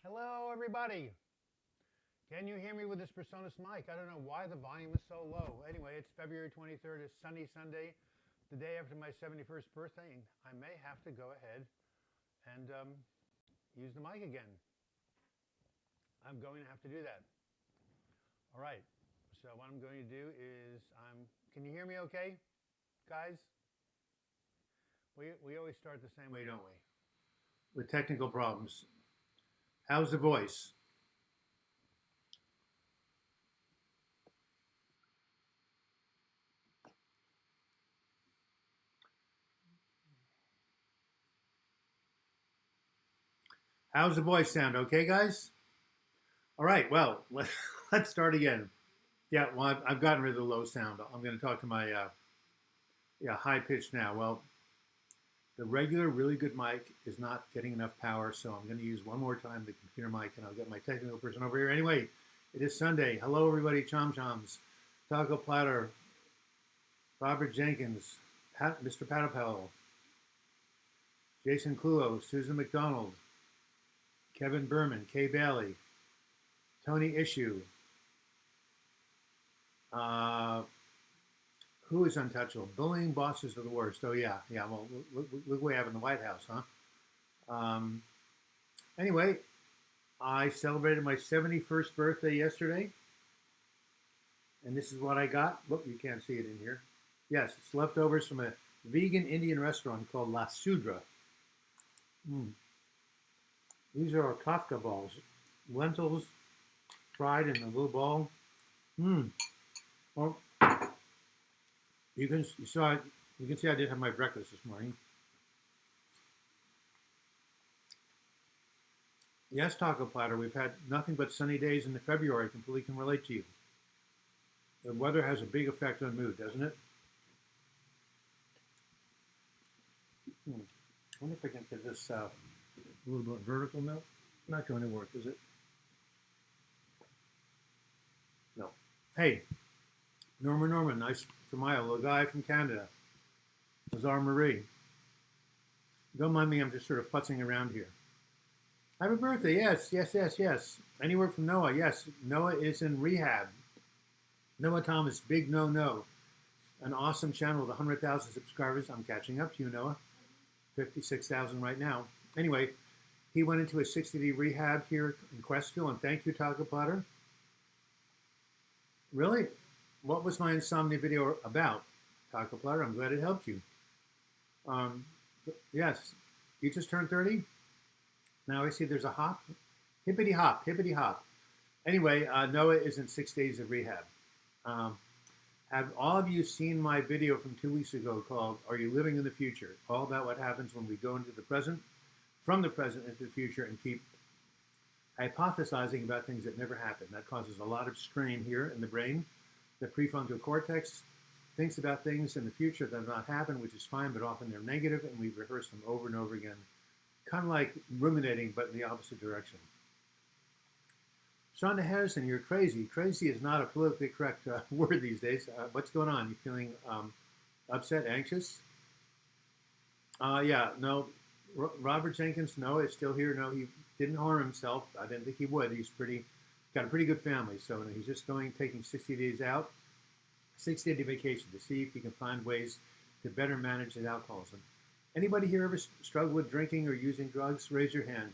Hello, everybody. Can you hear me with this PreSonus mic? I don't know why the volume is so low. Anyway, it's February 23rd. It's sunny Sunday, the day after my 71st birthday, and I may have to go ahead and use the mic again. I'm going to have to do that. All right. So what I'm going to do is Can you hear me okay, guys? We always start the same way, don't we? With technical problems. How's the voice? How's the voice sound? Okay, guys? All right, well, let's start again. Yeah, well, I've gotten rid of the low sound. I'm going to talk to my high pitch now. Well, the regular, really good mic is not getting enough power, so I'm going to use one more time the computer mic, and I'll get my technical person over here. Anyway, it is Sunday. Hello, everybody. Chom Choms, Taco Platter, Robert Jenkins, Mr. Patapel, Jason Cluo, Susan McDonald, Kevin Berman, Kay Bailey, Tony Issue. Who is untouchable? Bullying bosses are the worst. Oh, yeah. Well, look what we have in the White House, huh? Anyway, I celebrated my 71st birthday yesterday. And this is what I got. Look, you can't see it in here. Yes, it's leftovers from a vegan Indian restaurant called La Sudra. These are our Kafka balls. Lentils fried in a little ball. Well, you can see I did have my breakfast this morning. Yes, Taco Platter, we've had nothing but sunny days in February. I completely can relate to you. The weather has a big effect on mood, doesn't it? I wonder if I can get this a little bit vertical now. Not going to work, is it? No. Hey, Norman, nice smile. Little guy from Canada. Lazar Marie. Don't mind me, I'm just sort of futzing around here. Happy birthday, yes. Any word from Noah? Yes, Noah is in rehab. Noah Thomas, big no. An awesome channel with 100,000 subscribers. I'm catching up to you, Noah. 56,000 right now. Anyway, he went into a 60-day rehab here in Questville, and thank you, Taco Platter. Really? What was my insomnia video about? Taco Platter, I'm glad it helped you. Yes, you just turned 30? Now I see there's a hop. Hippity hop. Anyway, Noah is in 6 days of rehab. Have all of you seen my video from 2 weeks ago called Are You Living in the Future? All about what happens when we go into the present, from the present into the future, and keep hypothesizing about things that never happen. That causes a lot of strain here in the brain. The prefrontal cortex thinks about things in the future that have not happened, which is fine, but often they're negative, and we rehearse them over and over again. Kind of like ruminating, but in the opposite direction. Shonda Harrison, you're crazy. Crazy is not a politically correct word these days. What's going on? You feeling upset, anxious? No. Robert Jenkins, no, is still here. No, he didn't harm himself. I didn't think he would. He's got a pretty good family. So he's just taking 60 days out, 60-day vacation to see if he can find ways to better manage his alcoholism. Anybody here ever struggle with drinking or using drugs? Raise your hand.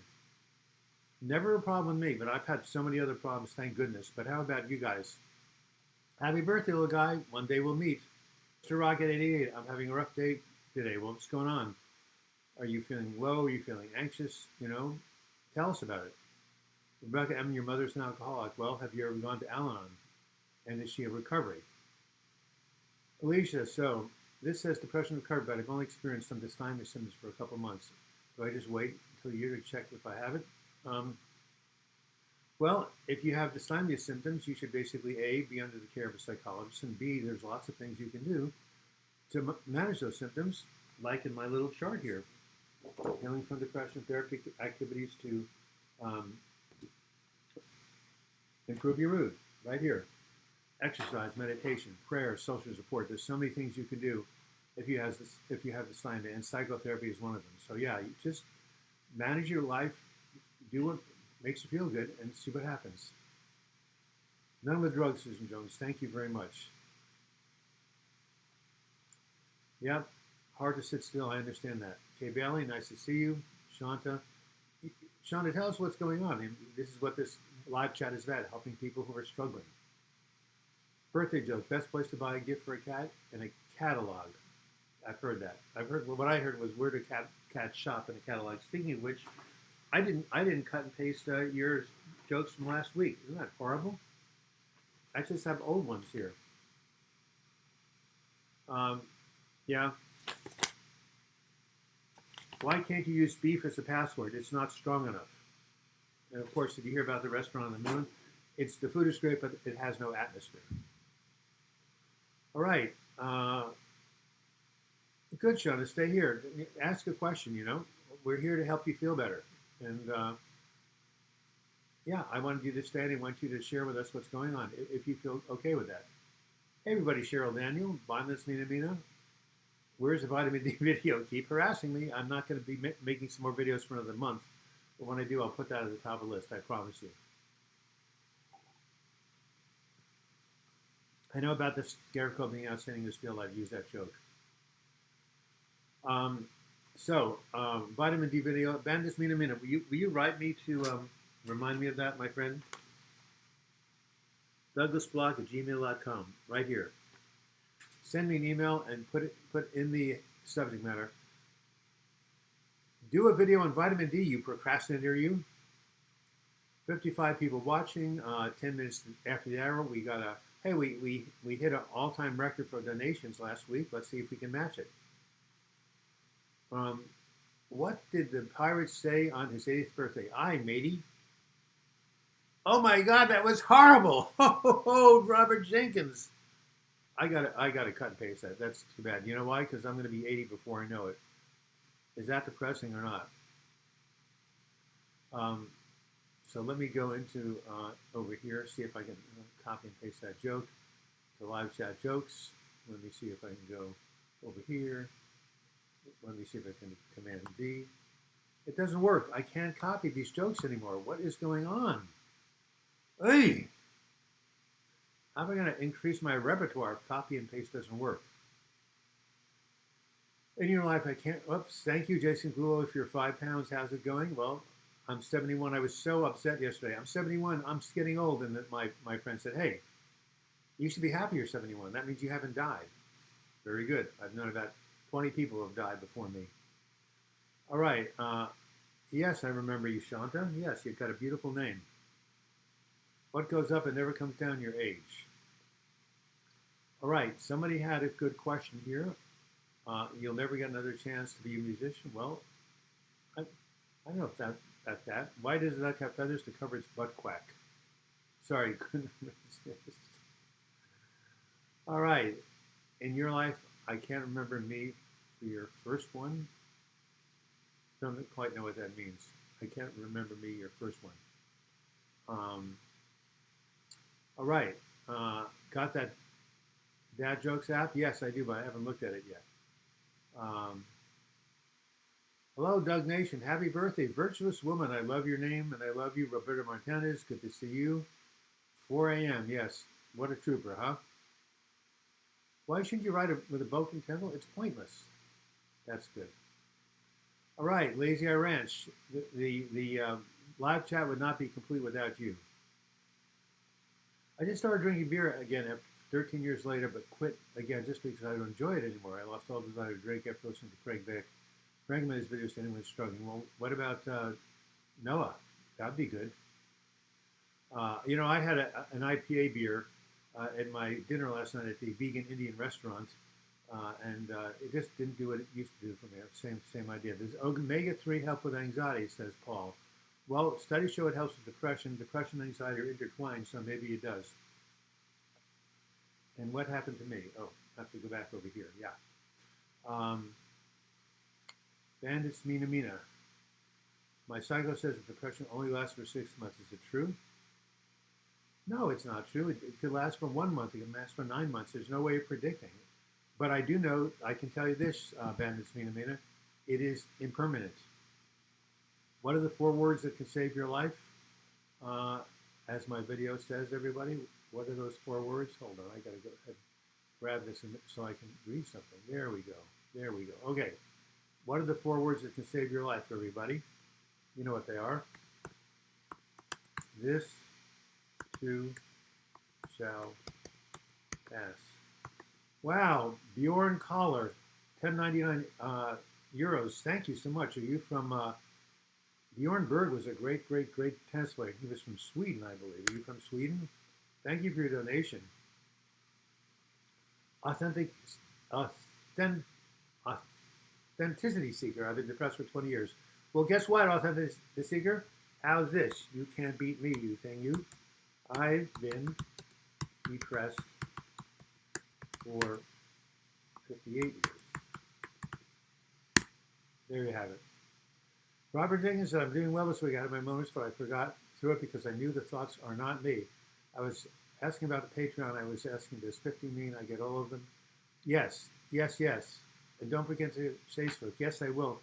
Never a problem with me, but I've had so many other problems, thank goodness. But how about you guys? Happy birthday, little guy. One day we'll meet. Mr. Rocket 88, I'm having a rough day today. Well, what's going on? Are you feeling low? Are you feeling anxious? Tell us about it. Rebecca M., your mother's an alcoholic. Well, have you ever gone to Al-Anon? And is she in recovery? Alicia, so this says depression recovery, but I've only experienced some dysthymia symptoms for a couple of months. Do I just wait until a year to check if I have it? Well, if you have dysthymia symptoms, you should basically A, be under the care of a psychologist, and B, there's lots of things you can do to manage those symptoms, like in my little chart here. Healing from depression, therapy activities to improve your mood, right here. Exercise, meditation, prayer, social support. There's so many things you can do if you have dysthymia, and psychotherapy is one of them. So yeah, you just manage your life, do what makes you feel good, and see what happens. None of the drugs, Susan Jones. Thank you very much. Yep, hard to sit still. I understand that. Kay Bailey, nice to see you. Shanta. Shanta, tell us what's going on. And this is what this live chat is about, helping people who are struggling. Birthday joke, best place to buy a gift for a cat in a catalog. I've heard that. What I heard was where do cats shop in a catalog. Speaking of which, I didn't cut and paste your jokes from last week. Isn't that horrible? I just have old ones here. Yeah. Why can't you use beef as a password? It's not strong enough. And of course, did you hear about the restaurant on the moon? The food is great, but it has no atmosphere. All right. Good, Shona. Stay here. Ask a question, We're here to help you feel better. And yeah, I wanted you to stay and I want you to share with us what's going on, if you feel okay with that. Hey, everybody. Cheryl Daniel. Bonus Mina. Where's the vitamin D video? Keep harassing me. I'm not going to be making some more videos for another month. But when I do, I'll put that at the top of the list. I promise you. I know about the scarecrow being outstanding in this field. I've used that joke. Vitamin D video. Bandis Mina. Will you write me to remind me of that, my friend? DouglasBlock@gmail.com. Right here. Send me an email and put in the subject matter. Do a video on vitamin D, you procrastinator, you. 55 people watching. 10 minutes after the hour, we got we hit an all-time record for donations last week. Let's see if we can match it. What did the pirate say on his 80th birthday? Aye, matey. Oh my God, that was horrible. Oh, Robert Jenkins. I gotta cut and paste that. That's too bad. You know why? Because I'm going to be 80 before I know it. Is that depressing or not? So let me go into over here, see if I can copy and paste that joke. The live chat jokes. Let me see if I can go over here. Let me see if I can Command D. It doesn't work. I can't copy these jokes anymore. What is going on? Hey! How am I going to increase my repertoire if copy and paste doesn't work? In your life, I can't. Oops. Thank you, Jason Glulo, for your 5 pounds. How's it going? Well, I'm 71. I was so upset yesterday. I'm 71. I'm getting old. And my friend said, hey, you should be happy you're 71. That means you haven't died. Very good. I've known about 20 people who have died before me. All right. Yes, I remember you, Shanta. Yes, you've got a beautiful name. What goes up and never comes down? Your age. All right. Somebody had a good question here. You'll never get another chance to be a musician. Well, I don't know if that's that. Why does a duck have feathers to cover its butt quack? Sorry, couldn't resist. All right. In your life, I can't remember me for your first one. Don't quite know what that means. I can't remember me your first one. All right. Got that Dad Jokes app? Yes, I do, but I haven't looked at it yet. Hello, Doug Nation. Happy birthday, virtuous woman. I love your name, and I love you, Roberta Martinez. Good to see you. 4 a.m. Yes. What a trooper, huh? Why shouldn't you ride with a broken temple? It's pointless. That's good. All right, Lazy Eye Ranch. The live chat would not be complete without you. I just started drinking beer again 13 years later, but quit again just because I don't enjoy it anymore. I lost all desire to drink after listening to Craig Beck. Craig made his videos to anyone struggling. Well, what about Noah? That'd be good. I had an IPA beer at my dinner last night at the vegan Indian restaurant, and it just didn't do what it used to do for me. Same idea. Does omega-3 help with anxiety, says Paul. Well, studies show it helps with depression. Depression and anxiety are intertwined, so maybe it does. And what happened to me? Oh, I have to go back over here. Yeah. Bandits Mina. My psycho says that depression only lasts for 6 months. Is it true? No, it's not true. It could last for 1 month. It can last for 9 months. There's no way of predicting it. But I do know, I can tell you this, Bandits Mina, it is impermanent. What are the 4 words that can save your life? As my video says, everybody, what are those 4 words? Hold on, I gotta go ahead, grab this so I can read something. There we go. There we go. Okay. What are the 4 words that can save your life, everybody? You know what they are. This too shall pass. Wow, Bjorn Collar, 10.99 euros. Thank you so much. Are you from Bjorn Berg was a great tennis player. He was from Sweden, I believe. Are you from Sweden? Thank you for your donation. Authenticity seeker. I've been depressed for 20 years. Well, guess what, authenticity seeker? How's this? You can't beat me, you thing, you. I've been depressed for 58 years. There you have it. Robert Jenkins said, I'm doing well this week. I had my moments, but I forgot through it because I knew the thoughts are not me. I was asking about the Patreon. I was asking, does 50 mean I get all of them? Yes, yes, yes. And don't forget to Facebook. Yes, I will.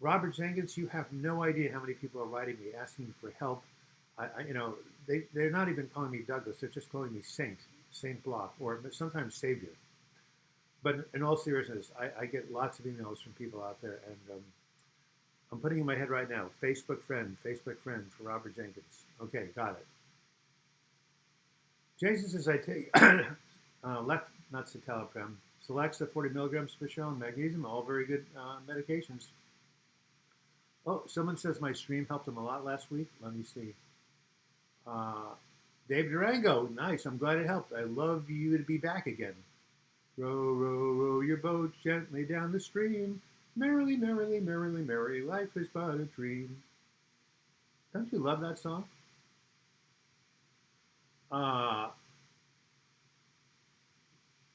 Robert Jenkins, you have no idea how many people are writing me, asking me for help. They're not even calling me Douglas. They're just calling me Saint Block, or sometimes Savior. But in all seriousness, I get lots of emails from people out there, and I'm putting in my head right now, Facebook friend for Robert Jenkins. Okay, got it. Jason says I take not citalopram, Celexa 40 milligrams per shell, and magnesium, all very good medications. Oh, someone says my stream helped him a lot last week. Let me see. Dave Durango, nice. I'm glad it helped. I love you to be back again. Row, row, row your boat gently down the stream. Merrily, merrily, merrily, merrily, life is but a dream. Don't you love that song?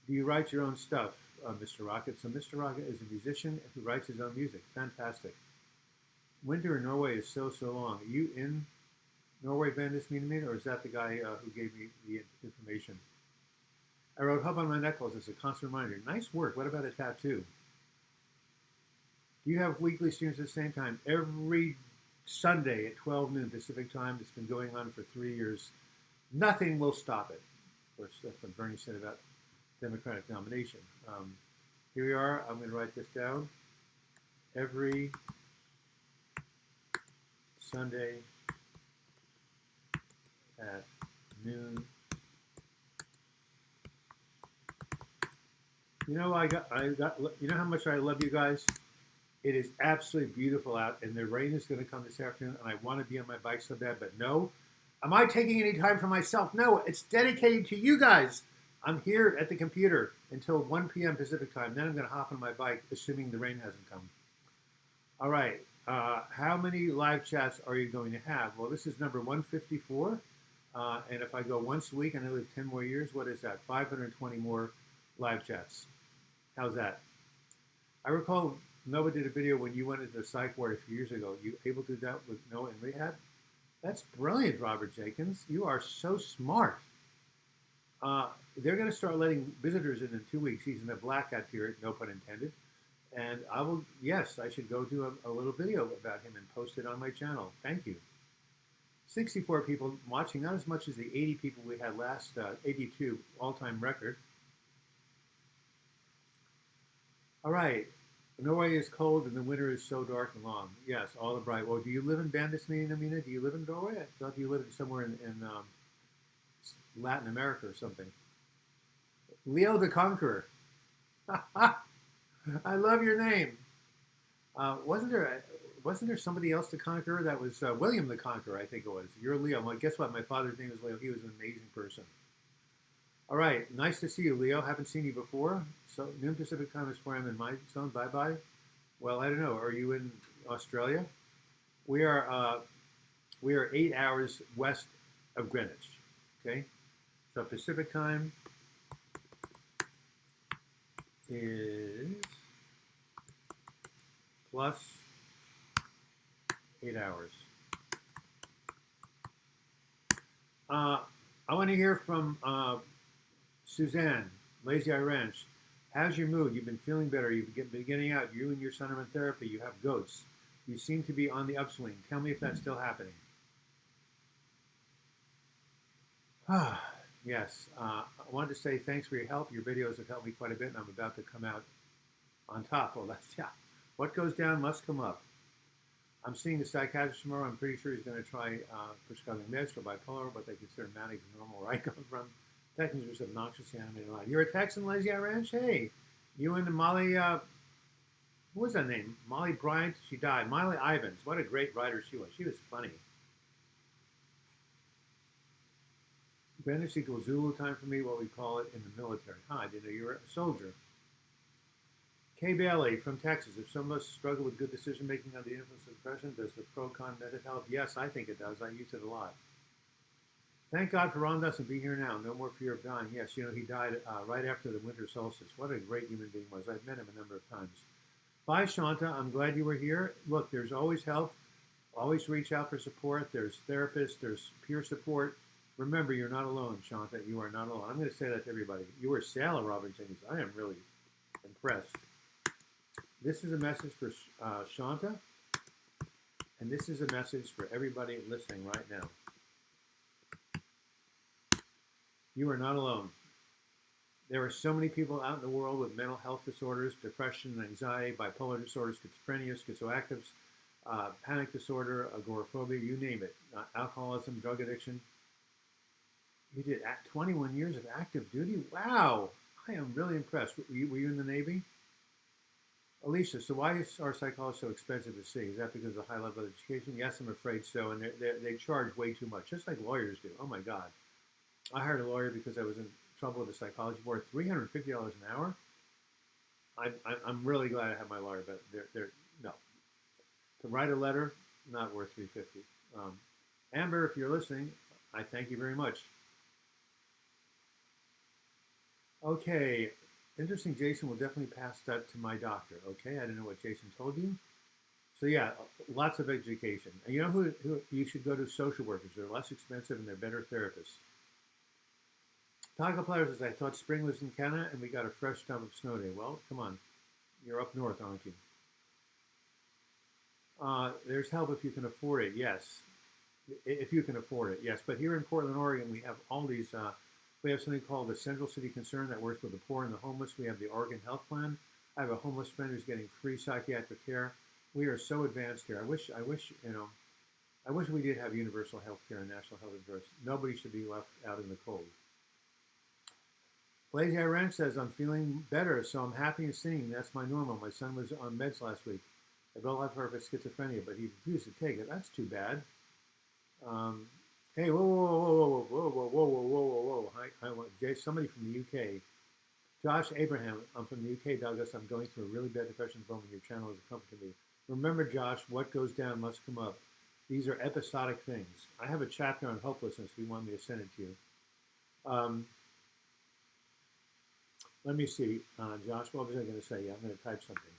Do you write your own stuff, Mr. Rocket? So Mr. Rocket is a musician who writes his own music. Fantastic. Winter in Norway is so long. Are you in Norway, Bandis Mean, or is that the guy who gave me the information? I wrote hub on my necklace as a constant reminder. Nice work. What about a tattoo? Do you have weekly streams at the same time? Every Sunday at 12 noon Pacific time. It's been going on for 3 years. Nothing will stop it. Of course, that's what Bernie said about Democratic nomination. Here we are. I'm going to write this down. Every Sunday at noon. You know, you know how much I love you guys? It is absolutely beautiful out, and the rain is going to come this afternoon, and I want to be on my bike so bad, but no. Am I taking any time for myself? No, it's dedicated to you guys. I'm here at the computer until 1 p.m. Pacific time. Then I'm going to hop on my bike, assuming the rain hasn't come. All right. How many live chats are you going to have? Well, this is number 154. And if I go once a week and I live 10 more years, what is that? 520 more live chats. How's that? I recall Noah did a video when you went into the psych ward a few years ago. You able to do that with Noah in rehab? That's brilliant, Robert Jenkins. You are so smart. They're going to start letting visitors in 2 weeks. He's in the blackout period, no pun intended. And I will, yes, I should go do a little video about him and post it on my channel. Thank you. 64 people watching, not as much as the 80 people we had last, 82 all-time record. All right. Norway is cold and the winter is so dark and long. Yes, all the bright. Well, do you live in Bandismean, Amina? Do you live in Norway? I thought you lived somewhere in Latin America or something. Leo the Conqueror. I love your name. Wasn't there somebody else to conquer? That was William the Conqueror, I think it was. You're Leo. Well, guess what? My father's name is Leo. He was an amazing person. All right. Nice to see you, Leo. Haven't seen you before. So noon Pacific time is 4 a.m. in my zone. Bye-bye. Well, I don't know. Are you in Australia? We are 8 hours west of Greenwich. Okay. So Pacific time is plus 8 hours. I want to hear from Suzanne, Lazy Eye Ranch. How's your mood? You've been feeling better. You've been getting out. You and your son are in therapy. You have goats. You seem to be on the upswing. Tell me if that's still happening. Yes. I wanted to say thanks for your help. Your videos have helped me quite a bit, and I'm about to come out on top. Well, that's, yeah. What goes down must come up. I'm seeing a psychiatrist tomorrow. I'm pretty sure he's going to try prescribing meds for bipolar, but they consider manic as normal where I come from. Texans are just obnoxiously animated life. You're a Texan, Lazy Eye Ranch? Hey, you and Molly, what was that name? Molly Bryant? She died. Molly Ivins. What a great writer she was. She was funny. Greenwich equals Zulu time for me, what we call it in the military. Huh, I didn't know you were a soldier. Kay Bailey from Texas. If some of us struggle with good decision making under the influence of depression, does the pro-con method help? Yes, I think it does. I use it a lot. Thank God for Ram Dass and Be Here Now. No more fear of dying. Yes, you know, he died right after the winter solstice. What a great human being was. I've met him a number of times. Bye, Shanta. I'm glad you were here. Look, there's always help. Always reach out for support. There's therapists. There's peer support. Remember, you're not alone, Shanta. You are not alone. I'm going to say that to everybody. You were sailor, Robert Jenkins. I am really impressed. This is a message for Shanta, and this is a message for everybody listening right now. You are not alone. There are so many people out in the world with mental health disorders, depression, anxiety, bipolar disorder, schizophrenia, schizoactives, panic disorder, agoraphobia, you name it, alcoholism, drug addiction. You did 21 years of active duty? Wow! I am really impressed. Were you in the Navy? Alicia, so why is our psychologists so expensive to see? Is that because of the high level of education? Yes, I'm afraid so. And they charge way too much, just like lawyers do. Oh my God. I hired a lawyer because I was in trouble with the psychology board. $350 an hour? I'm really glad I have my lawyer, but no. To write a letter, not worth $350. Amber, if you're listening, I thank you very much. Okay, interesting. Jason will definitely pass that to my doctor. Okay, I don't know what Jason told you. So yeah, lots of education. And you know who you should go to? Social workers. They're less expensive and they're better therapists. Taco Platter says, I thought spring was in Canada and we got a fresh tub of snow day. Well, come on. You're up north, aren't you? There's help if you can afford it, yes. If you can afford it, yes. But here in Portland, Oregon, we have all these, we have something called the Central City Concern that works with the poor and the homeless. We have the Oregon Health Plan. I have a homeless friend who's getting free psychiatric care. We are so advanced here. I wish, I wish we did have universal health care and national health insurance. Nobody should be left out in the cold. Lazy Eye Ranch says, I'm feeling better, so I'm happy and singing. That's my normal. My son was on meds last week. I don't have her for schizophrenia, but he refused to take it. That's too bad. Hey, whoa. Hi, somebody from the UK. Josh Abraham, I'm from the UK, Douglas. I'm going through a really bad depression at the moment. Your channel is a comfort to me. Remember, Josh, what goes down must come up. These are episodic things. I have a chapter on hopelessness. If you want me to send it to you. Let me see. Josh, what was I going to say? Yeah, I'm going to type something.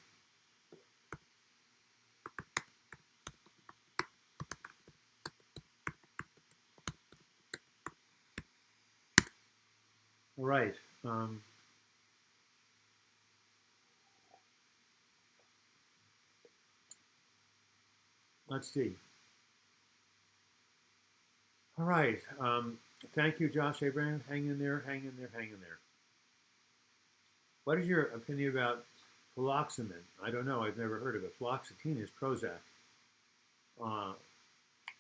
All right. Let's see. All right. Thank you, Josh Abraham. Hang in there. What is your opinion about fluoxamine? I don't know. I've never heard of it. Fluoxetine is Prozac.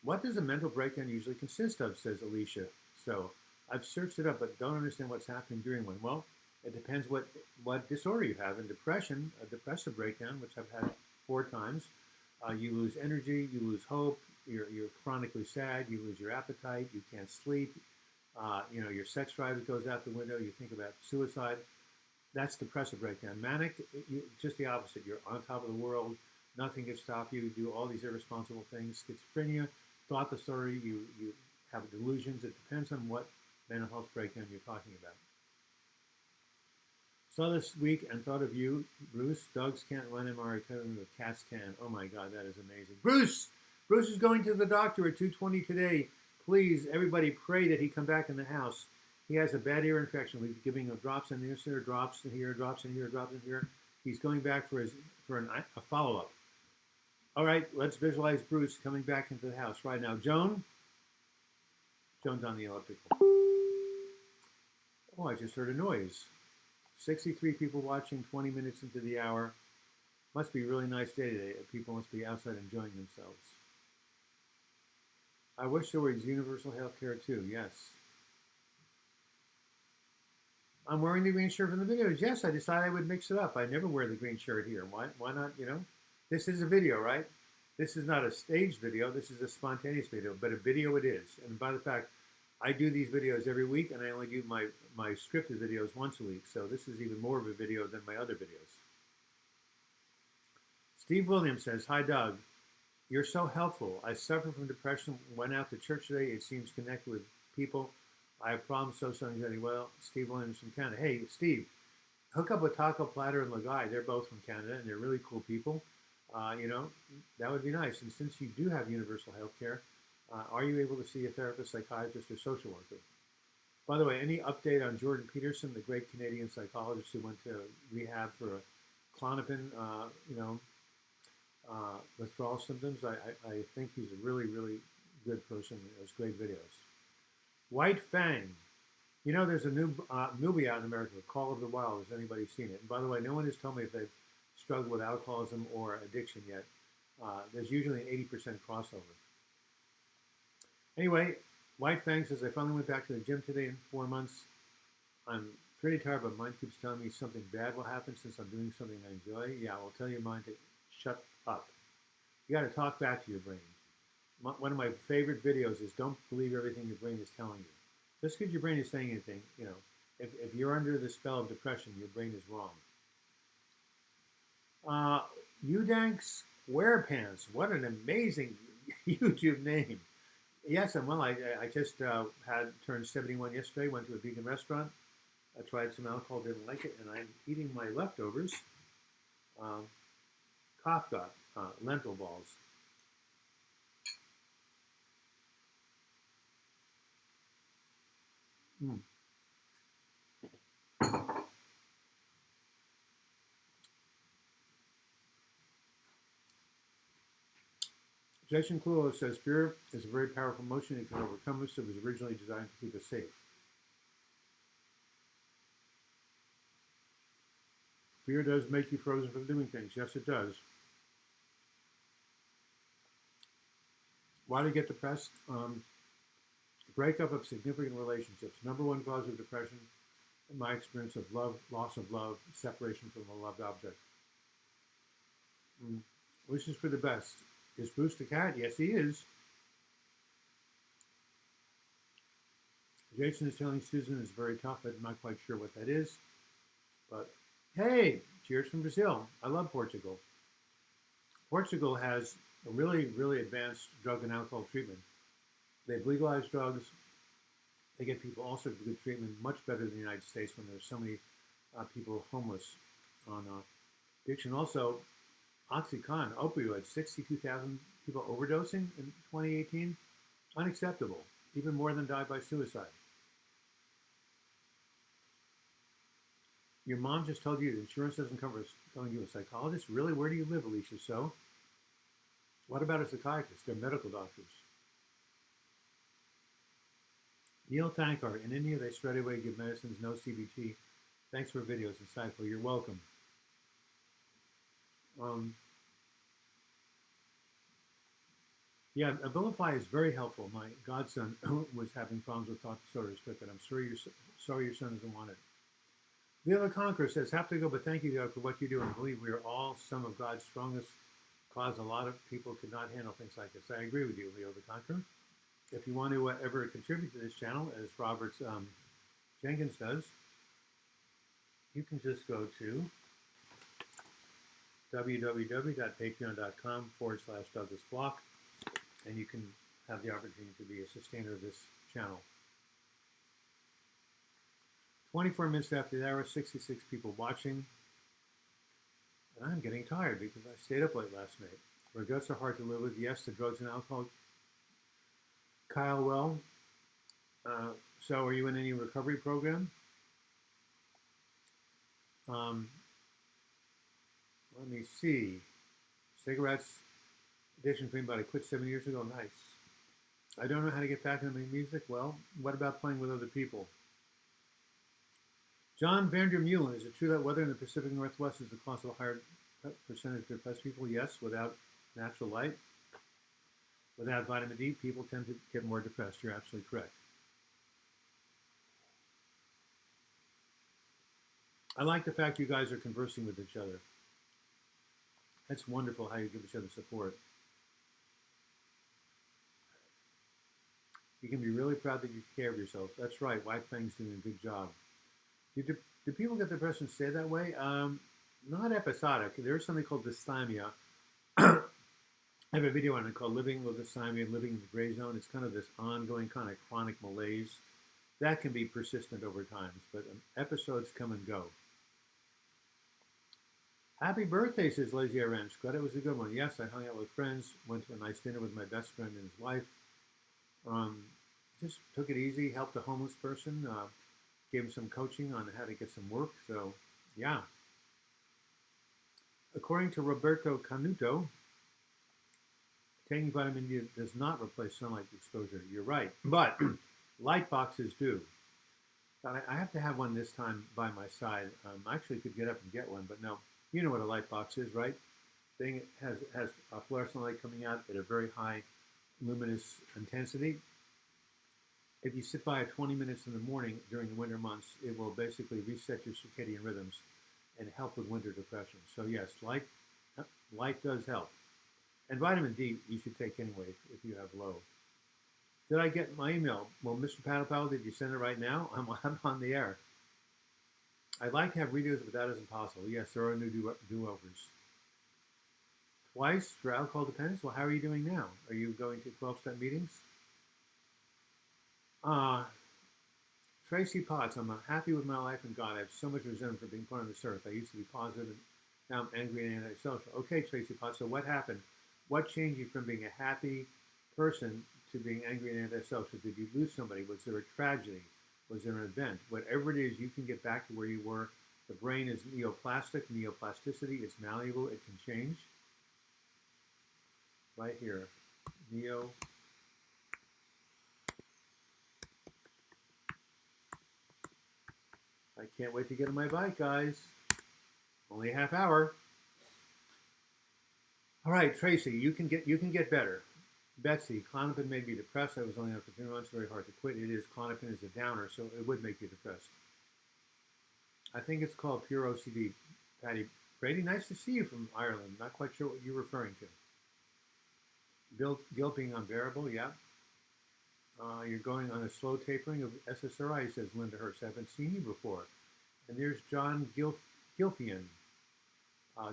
What does a mental breakdown usually consist of, says Alicia. So I've searched it up, but don't understand what's happening during one. Well, it depends what disorder you have. In depression, a depressive breakdown, which I've had 4 times, you lose energy, you lose hope, you're chronically sad, you lose your appetite, you can't sleep, your sex drive goes out the window, you think about suicide. That's depressive breakdown. Manic, just the opposite. You're on top of the world. Nothing can stop you. You do all these irresponsible things. Schizophrenia, thought disorder, you have delusions. It depends on what mental health breakdown you're talking about. Saw this week and thought of you, Bruce. Dogs can't run MRI coding, but cats can. Oh my God, that is amazing. Bruce is going to the doctor at 2:20 today. Please, everybody, pray that he come back in the house. He has a bad ear infection. We're giving him drops in this ear, drops in here, drops in here, drops in here. He's going back for a follow-up. All right, let's visualize Bruce coming back into the house right now. Joan's on the elliptical. Oh, I just heard a noise. 63 people watching 20 minutes into the hour. Must be a really nice day today. People must be outside enjoying themselves. I wish there was universal health care too. Yes. I'm wearing the green shirt from the videos. Yes, I decided I would mix it up. I never wear the green shirt here. Why not, This is a video, right? This is not a staged video. This is a spontaneous video, but a video it is. And by the fact, I do these videos every week, and I only do my scripted videos once a week. So this is even more of a video than my other videos. Steve Williams says, "Hi, Doug. You're so helpful. I suffer from depression. Went out to church today. It seems connected with people. I have problems, social anxiety." Well, Steve Williams from Canada. Hey, Steve, hook up with Taco Platter and Lagai. They're both from Canada, and they're really cool people. That would be nice. And since you do have universal health care, are you able to see a therapist, psychiatrist, or social worker? By the way, any update on Jordan Peterson, the great Canadian psychologist who went to rehab for a Klonopin, withdrawal symptoms? I think he's a really, really good person. He has great videos. White Fang. There's a new movie out in America, Call of the Wild. Has anybody seen it? And by the way, no one has told me if they've struggled with alcoholism or addiction yet. There's usually an 80% crossover. Anyway, White Fang says, "I finally went back to the gym today in 4 months. I'm pretty tired, but mine keeps telling me something bad will happen since I'm doing something I enjoy." Yeah, I'll tell your mind to shut up. You got to talk back to your brain. One of my favorite videos is don't believe everything your brain is telling you. Just because your brain is saying anything, if you're under the spell of depression, your brain is wrong. Udank SquarePants. What an amazing YouTube name. Yes, I'm well. I just had turned 71 yesterday, went to a vegan restaurant. I tried some alcohol, didn't like it, and I'm eating my leftovers. Kafka, lentil balls. Mm. Jason Clulo says, "Fear is a very powerful emotion. It can overcome us. It was originally designed to keep us safe." Fear does make you frozen from doing things. Yes, it does. Why do you get depressed? Breakup of significant relationships. Number one cause of depression, in my experience, of love, loss of love, separation from a loved object. Wishes for the best. Is Bruce the cat? Yes, he is. Jason is telling Susan it's very tough. I'm not quite sure what that is. But hey, cheers from Brazil. I love Portugal. Portugal has a really, really advanced drug and alcohol treatment. They've legalized drugs. They get people all sorts of good treatment, much better than the United States when there's so many people homeless on addiction. Also, OxyContin, opioids, 62,000 people overdosing in 2018. Unacceptable. Even more than died by suicide. Your mom just told you insurance doesn't cover going to a psychologist? Really? Where do you live, Alicia? So, what about a psychiatrist? They're medical doctors. Neil Tankar, in India, they straight away give medicines, no CBT. Thanks for videos, insightful. You're welcome. Yeah, Abilify is very helpful. My godson was having problems with talk disorders, took it. I'm sorry your son doesn't want it. Leo the Conqueror says, "Have to go, but thank you, God, for what you do, and believe we are all some of God's strongest cause. A lot of people could not handle things like this." I agree with you, Leo the Conqueror. If you want to ever contribute to this channel, as Robert Jenkins does, you can just go to www.patreon.com/DouglasBlock, and you can have the opportunity to be a sustainer of this channel. 24 minutes after the hour, 66 people watching. And I'm getting tired because I stayed up late last night. Regrets are hard to live with. Yes, the drugs and alcohol. Kyle, well, so are you in any recovery program? Let me see. Cigarettes, addiction free, but I quit 7 years ago. Nice. I don't know how to get back into my music. Well, what about playing with other people? John Vandermeulen, is it true that weather in the Pacific Northwest is the cause of a higher percentage of depressed people? Yes, without natural light, without vitamin D, people tend to get more depressed. You're absolutely correct. I like the fact you guys are conversing with each other. That's wonderful how you give each other support. You can be really proud that you take care of yourself. That's right. White Fang's doing a good job. Do people get depression stay that way? Not episodic. There's something called dysthymia. I have a video on it called Living with Dysthymia, Living in the Gray Zone. It's kind of this ongoing kind of chronic malaise. That can be persistent over time, but episodes come and go. Happy birthday, says Lazy Ranch. Glad it was a good one. Yes, I hung out with friends, went to a nice dinner with my best friend and his wife. Just took it easy, helped a homeless person, gave him some coaching on how to get some work. So, yeah. According to Roberto Canuto, taking vitamin D does not replace sunlight exposure. You're right, but light boxes do. I have to have one this time by my side. I actually could get up and get one, but no. You know what a light box is, right? Thing has a fluorescent light coming out at a very high luminous intensity. If you sit by it 20 minutes in the morning during the winter months, it will basically reset your circadian rhythms and help with winter depression. So yes, light does help. And vitamin D you should take anyway if you have low. Did I get my email? Well, Mr. Paddle, did you send it right now? I'm on the air. I'd like to have redos, but that isn't possible. Yes, there are new do-overs. Twice for alcohol dependence? Well, how are you doing now? Are you going to 12-step meetings? Tracy Potts, I'm happy with my life and God. I have so much resentment for being put on this earth. I used to be positive, and now I'm angry and antisocial. Okay, Tracy Potts, so what happened? What changed you from being a happy person to being angry and antisocial? Did you lose somebody? Was there a tragedy? Was there an event? Whatever it is, you can get back to where you were. The brain is neoplastic. Neoplasticity is malleable. It can change. Right here. I can't wait to get on my bike, guys. Only a half hour. All right, Tracy, you can get better. Betsy, Klonopin made me depressed. I was only on for 3 months. Very hard to quit. It is. Klonopin is a downer, so it would make you depressed. I think it's called pure OCD. Patty Brady, nice to see you from Ireland. Not quite sure what you're referring to. Guilt being unbearable, yeah. You're going on a slow tapering of SSRI, says Linda Hurst. I haven't seen you before. And there's John Gilfian.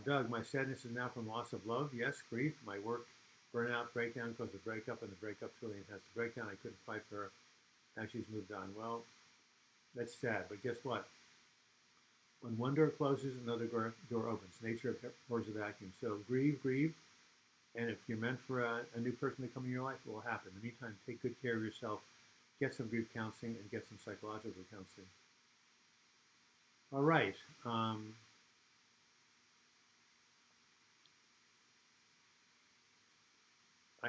Doug, my sadness is now from loss of love. Yes, grief. My work, burnout, breakdown caused a breakup, and the breakup truly intense. The breakdown, I couldn't fight for her. Now she's moved on. Well, that's sad, but guess what? When one door closes, another door opens. Nature abhors a vacuum. So grieve, and if you're meant for a new person to come in your life, it will happen. In the meantime, take good care of yourself, get some grief counseling, and get some psychological counseling. All right. I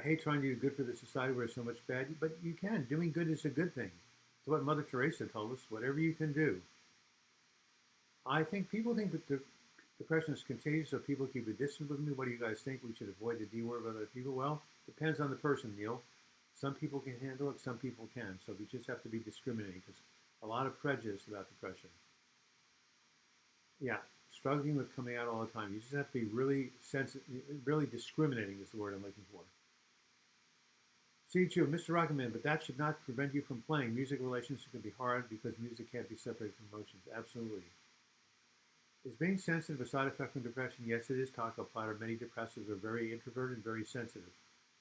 hate trying to do good for the society where there's so much bad, but you can. Doing good is a good thing. It's what Mother Teresa told us, whatever you can do. I think people think that depression is contagious, so people keep a distance with me. What do you guys think? We should avoid the D word with other people? Well, depends on the person, Neil. Some people can handle it, some people can. So we just have to be discriminating because a lot of prejudice about depression. Yeah, struggling with coming out all the time. You just have to be really sensitive, really discriminating is the word I'm looking for. C2, Mr. Rocketman, but that should not prevent you from playing. Music relationships can be hard because music can't be separated from emotions. Absolutely. Is being sensitive a side effect from depression? Yes, it is. Taco Platter. Many depressives are very introverted and very sensitive.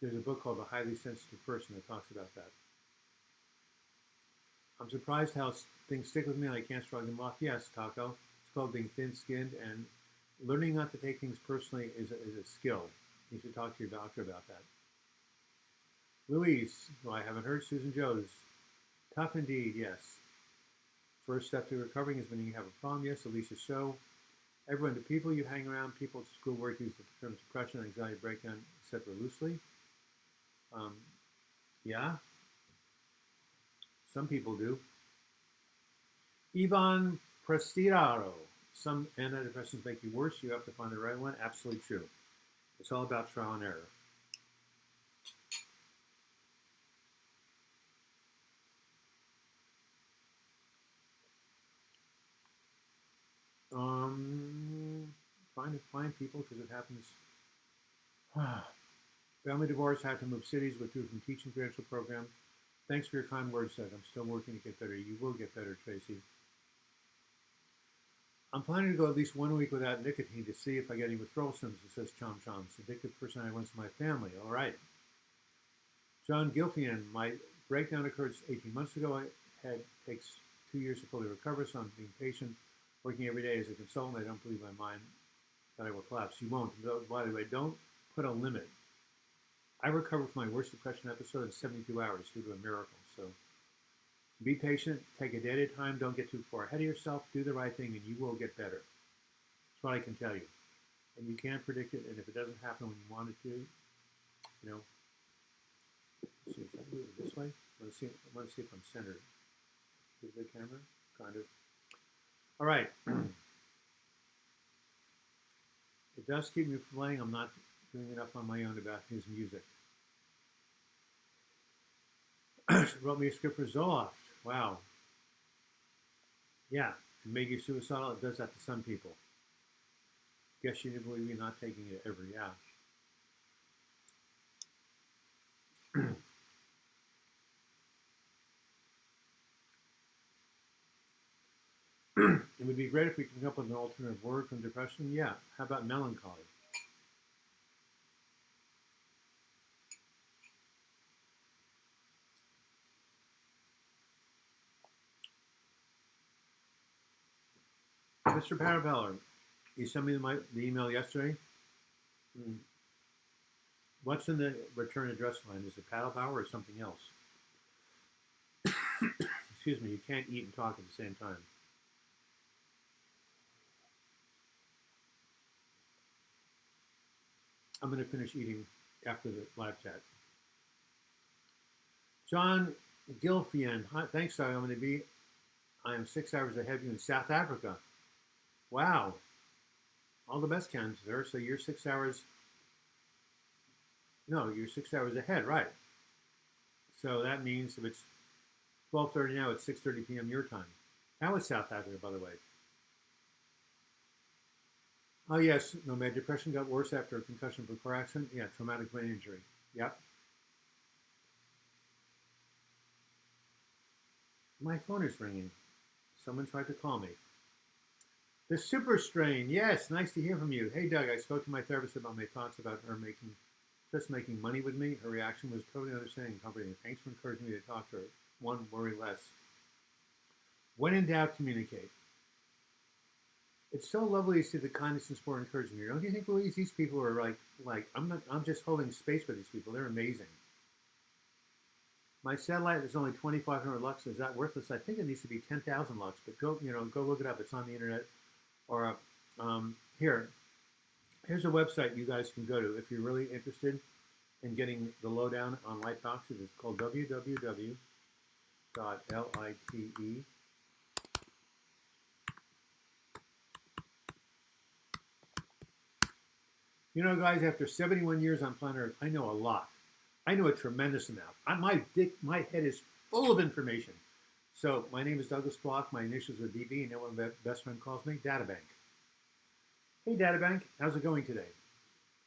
There's a book called The Highly Sensitive Person that talks about that. I'm surprised how things stick with me and I can't shrug them off. Yes, Taco. It's called being thin-skinned, and learning not to take things personally is a skill. You should talk to your doctor about that. Louise, well, I haven't heard. Susan Jones. Tough indeed, yes. First step to recovering is when you have a problem. Yes, Alicia So. Everyone, the people you hang around, people at school work use the terms depression, anxiety, breakdown, etc. loosely. Yeah. Some people do. Yvonne Prestiraro. Some antidepressants make you worse. You have to find the right one. Absolutely true. It's all about trial and error. Trying to find people because it happens. Family divorce, had to move cities, withdrew from teaching credential program. Thanks for your kind words, Doug. I'm still working to get better. You will get better, Tracy. I'm planning to go at least 1 week without nicotine to see if I get any withdrawal symptoms, says Chom Chom. It's the addictive personality runs in my family. All right. John Gilfian, my breakdown occurred 18 months ago. It takes 2 years to fully recover, so I'm being patient, working every day as a consultant. I don't believe my mind that I will collapse. You won't. By the way, don't put a limit. I recovered from my worst depression episode in 72 hours due to a miracle. So be patient, take a day at a time, don't get too far ahead of yourself, do the right thing, and you will get better. That's what I can tell you. And you can't predict it, and if it doesn't happen when you want it to, you know, let's see if I move it this way. I want to see if I'm centered. Is the camera? Kind of. All right. It does keep me playing. I'm not doing enough on my own about his music. Wrote me a script for Zoloft. Wow. Yeah, it made you suicidal. It does that to some people. Guess you didn't believe me not taking it ever. Yeah. It would be great if we could come up with an alternative word from depression. Yeah. How about melancholy? Mr. Parabeller, you sent me the email yesterday. What's in the return address line? Is it paddle power or something else? Excuse me, you can't eat and talk at the same time. I'm going to finish eating after the live chat. John Gilfian, hi, thanks, Doug. I am 6 hours ahead of you in South Africa. Wow. All the best, Ken, sir. So you're 6 hours. No, you're 6 hours ahead, right? So that means if it's 12:30 now, it's 6:30 p.m. your time. How is South Africa, by the way? Oh yes, no, my depression got worse after a concussion from a car accident. Yeah, traumatic brain injury. Yep. My phone is ringing. Someone tried to call me. The super strain. Yes, nice to hear from you. Hey, Doug, I spoke to my therapist about my thoughts about her making money with me. Her reaction was totally understanding and comforting. Thanks for encouraging me to talk to her. One, worry less. When in doubt, communicate. It's so lovely to see the kindness and support and encouragement here. Don't you think, Louise? These people are like I'm just holding space for these people. They're amazing. My satellite is only 2,500 lux. Is that worthless? I think it needs to be 10,000 lux. But go look it up. It's on the internet. Or here's a website you guys can go to if you're really interested in getting the lowdown on light boxes. It's called www.lite. You know, guys, after 71 years on planet Earth, I know a lot. I know a tremendous amount. My head is full of information. So my name is Douglas Block. My initials are DB, and what my best friend calls me, Databank. Hey, Databank, how's it going today?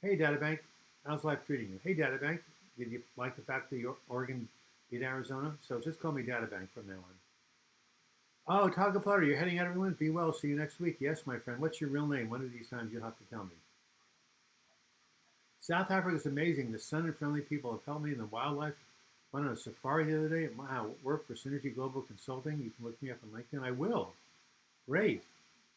Hey, Databank, how's life treating you? Hey, Databank, did you like the fact that Oregon beat Arizona? So just call me Databank from now on. Oh, Taga Flutter, you're heading out, everyone? Be well. See you next week. Yes, my friend. What's your real name? One of these times you'll have to tell me. South Africa is amazing. The sun and friendly people have helped me in the wildlife. Went on a safari the other day. Wow, work for Synergy Global Consulting. You can look me up on LinkedIn. I will. Great.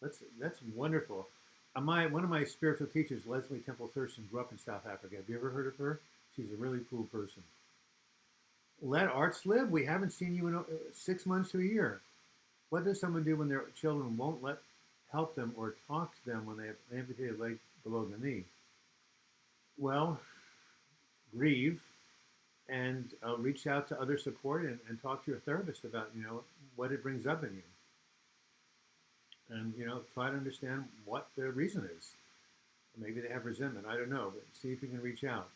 That's wonderful. One of my spiritual teachers, Leslie Temple Thurston, grew up in South Africa. Have you ever heard of her? She's a really cool person. Let arts live. We haven't seen you in 6 months to a year. What does someone do when their children won't help them or talk to them when they have an amputated leg below the knee? Well, grieve and reach out to other support and talk to your therapist about, what it brings up in you. and try to understand what the reason is. Maybe they have resentment. I don't know, but see if you can reach out.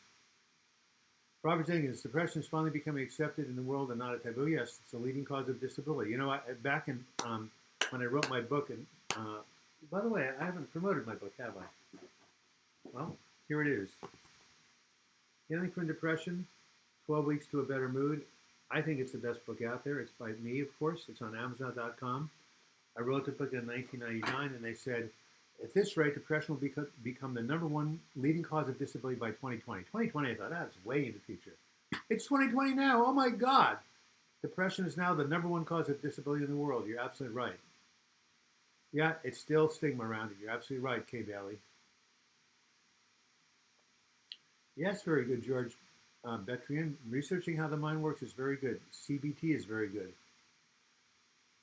Robert Jenkins, depression is finally becoming accepted in the world and not a taboo. Yes, it's a leading cause of disability. Back in when I wrote my book, and by the way, I haven't promoted my book, have I? Well, here it is. Healing from Depression, 12 Weeks to a Better Mood. I think it's the best book out there. It's by me, of course. It's on Amazon.com. I wrote the book in 1999, and they said, at this rate, depression will become the #1 leading cause of disability by 2020. 2020, I thought, that's way in the future. It's 2020 now. Oh, my God. Depression is now the #1 cause of disability in the world. You're absolutely right. Yeah, it's still stigma around it. You're absolutely right, Kay Bailey. Yes, very good, George Betrian. Researching how the mind works is very good. CBT is very good.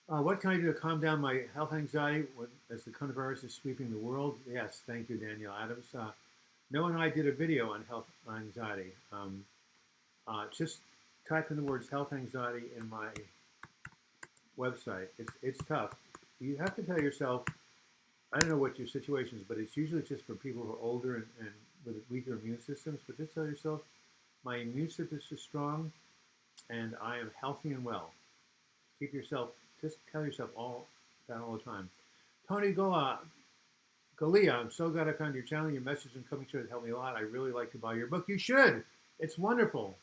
What can I do to calm down my health anxiety as the coronavirus is sweeping the world? Yes, thank you, Danielle Adams. Noah and I did a video on health anxiety. Just type in the words health anxiety in my website. It's tough. You have to tell yourself, I don't know what your situation is, but it's usually just for people who are older and with weaker immune systems. But just tell yourself, my immune system is strong, and I am healthy and well. Just tell yourself all that all the time. Tony Galia, I'm so glad I found your channel. Your message and coming show has helped me a lot. I really like to buy your book. You should. It's wonderful.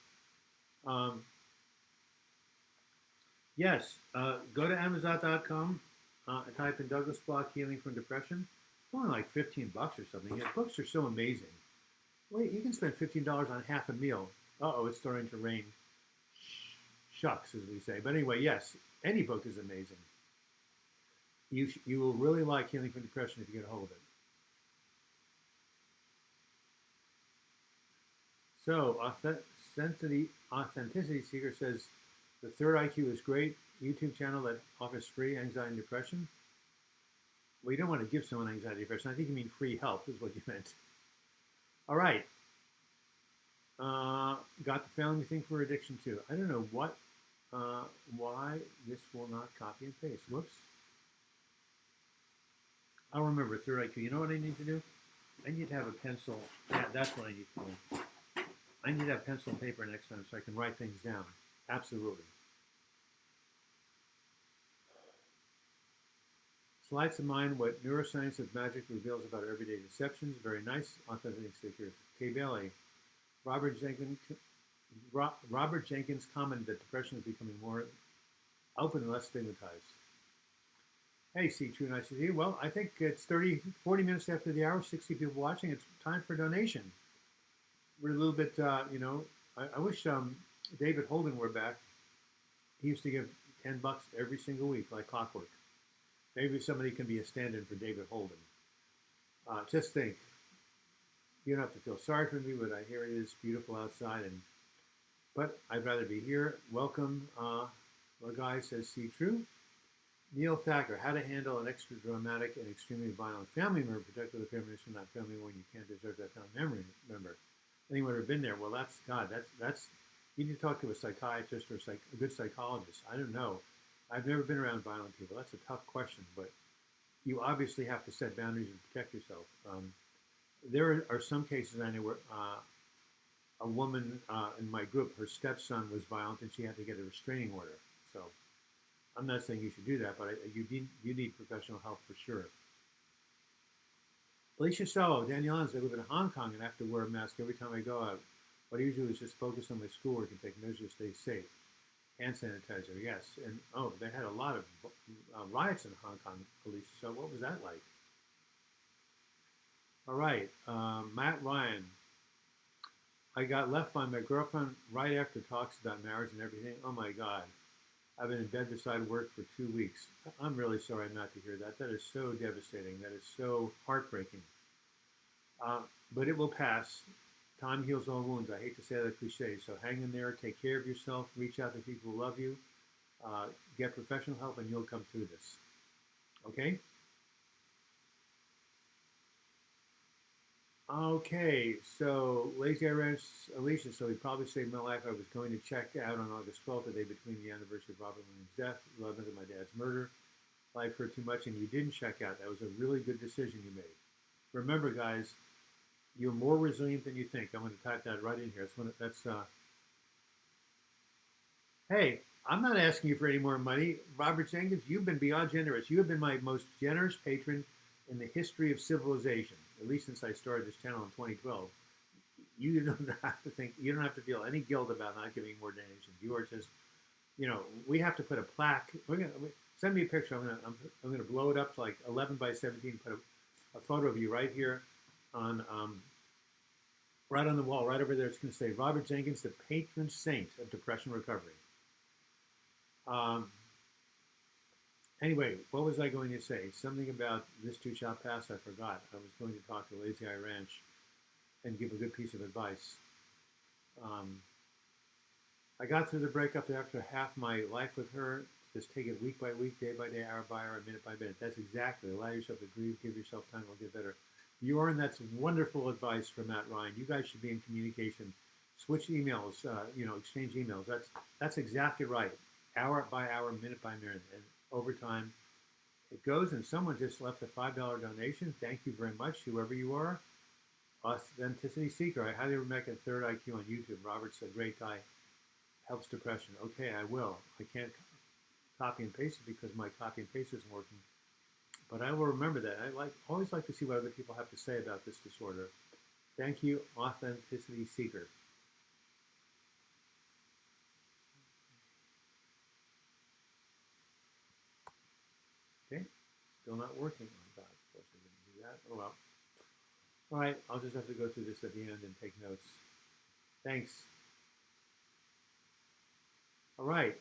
Yes, go to Amazon.com and type in Douglas Block Healing from Depression. It's only like $15 or something. Yeah, books are so amazing. Wait, you can spend $15 on half a meal. Uh-oh, it's starting to rain. Shucks, as we say. But anyway, yes, any book is amazing. You will really like Healing from Depression if you get a hold of it. So, Authenticity Seeker says, the Third IQ is great. YouTube channel that offers free anxiety and depression. Well, you don't want to give someone anxiety and depression. I think you mean free help is what you meant. All right. Got the family thing for addiction too. I don't know why this will not copy and paste. Whoops. I'll remember Third IQ. You know what I need to do? I need to have a pencil. Yeah, that's what I need to do. I need to have pencil and paper next time so I can write things down. Absolutely. Slides of mind what neuroscience of magic reveals about everyday deceptions. Very nice. Authentic stickers. Kay Bailey. Robert Jenkins commented that depression is becoming more open and less stigmatized. Hey, see, true, nice to see you. Well, I think it's 40 minutes after the hour, 60 people watching. It's time for a donation. We're a little bit, I wish David Holden were back. He used to give $10 every single week, like clockwork. Maybe somebody can be a stand-in for David Holden. Just think. You don't have to feel sorry for me, but I hear it is beautiful outside, but I'd rather be here. Welcome, the guy says, see true. Neil Thacker, how to handle an extra dramatic and extremely violent family member, protect other family members from that family when you can't desert that family member. Anyone ever been there? Well, that's you need to talk to a psychiatrist or a good psychologist. I don't know. I've never been around violent people. That's a tough question, but you obviously have to set boundaries and protect yourself. There are some cases I know where a woman in my group, her stepson was violent and she had to get a restraining order. So I'm not saying you should do that, but you need professional help for sure. Alicia Solo, Danielle, I live in Hong Kong and I have to wear a mask every time I go out. What I usually do is just focus on my schoolwork and take measures to stay safe. Hand sanitizer, yes. And they had a lot of riots in Hong Kong, Alicia. So what was that like? All right, Matt Ryan. I got left by my girlfriend right after talks about marriage and everything. Oh my God. I've been in bed beside work for 2 weeks. I'm really sorry not to hear that. That is so devastating. That is so heartbreaking. But it will pass. Time heals all wounds. I hate to say that cliche. So hang in there. Take care of yourself. Reach out to people who love you. Get professional help and you'll come through this. Okay? Okay, so Lazy Eye Ranch, Alicia, so he probably saved my life. I was going to check out on August 12th, the day between the anniversary of Robert Williams' death, 11th of my dad's murder. life hurt too much and you didn't check out. That was a really good decision you made. Remember, guys, you're more resilient than you think. I'm going to type that right in here. Hey, I'm not asking you for any more money. Robert Jenkins, you've been beyond generous. You have been my most generous patron in the history of civilization, at least since I started this channel in 2012. You don't have to think, you don't have to feel any guilt about not giving more donations. You are just, we have to put a plaque. Send me a picture. I'm gonna blow it up to like 11 by 17. Put a photo of you right here on right on the wall, right over there. It's going to say Robert Jenkins, the patron saint of depression recovery. Anyway, what was I going to say? Something about this too shall pass. I forgot. I was going to talk to Lazy Eye Ranch and give a good piece of advice. I got through the breakup after half my life with her. Just take it week by week, day by day, hour by hour, minute by minute. That's exactly. Allow yourself to grieve, give yourself time, it'll get better. That's wonderful advice from Matt Ryan. You guys should be in communication. Switch emails, exchange emails. That's exactly right. Hour by hour, minute by minute. And over time, it goes. And someone just left a $5 donation. Thank you very much, whoever you are. Authenticity Seeker. I highly recommend Third IQ on YouTube. Robert's a great guy. Helps depression. Okay, I will. I can't copy and paste it because my copy and paste isn't working. But I will remember that. I always like to see what other people have to say about this disorder. Thank you, Authenticity Seeker. Okay, still not working. Oh God, of course I didn't do that. Oh well. All right, I'll just have to go through this at the end and take notes. Thanks. All right.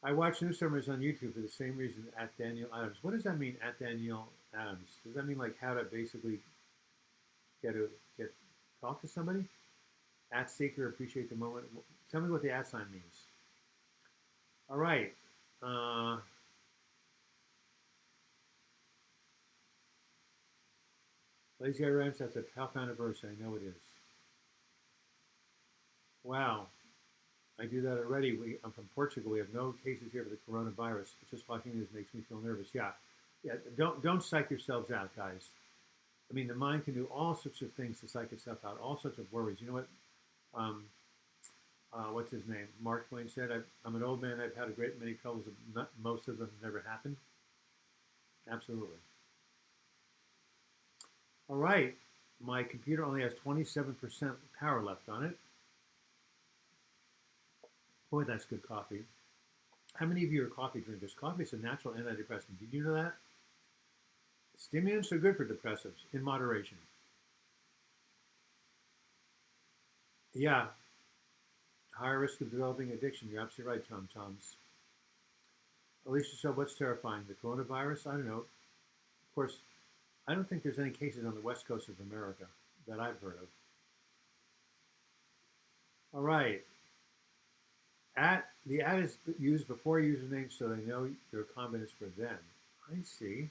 I watch news summaries on YouTube for the same reason at Daniel Adams. What does that mean, at Daniel Adams? Does that mean like how to basically talk to somebody? At Seeker, appreciate the moment. Tell me what the at sign means. All right. Lazy Eye Ranch, that's a tough anniversary. I know it is. Wow. I do that already. I'm from Portugal. We have no cases here of the coronavirus. Just watching this makes me feel nervous. Yeah. Don't psych yourselves out, guys. I mean, the mind can do all sorts of things to psych itself out, all sorts of worries. You know what? What's his name? Mark Twain said, I'm an old man. I've had a great many troubles. Most of them never happened. Absolutely. All right. My computer only has 27% power left on it. Boy, that's good coffee. How many of you are coffee drinkers? Coffee is a natural antidepressant. Did you know that? Stimulants are good for depressives in moderation. Yeah. Higher risk of developing addiction. You're absolutely right, Tom Toms. Alicia said, what's terrifying? The coronavirus? I don't know. Of course, I don't think there's any cases on the west coast of America that I've heard of. All right. The ad is used before username so they know your comment is for them. I see.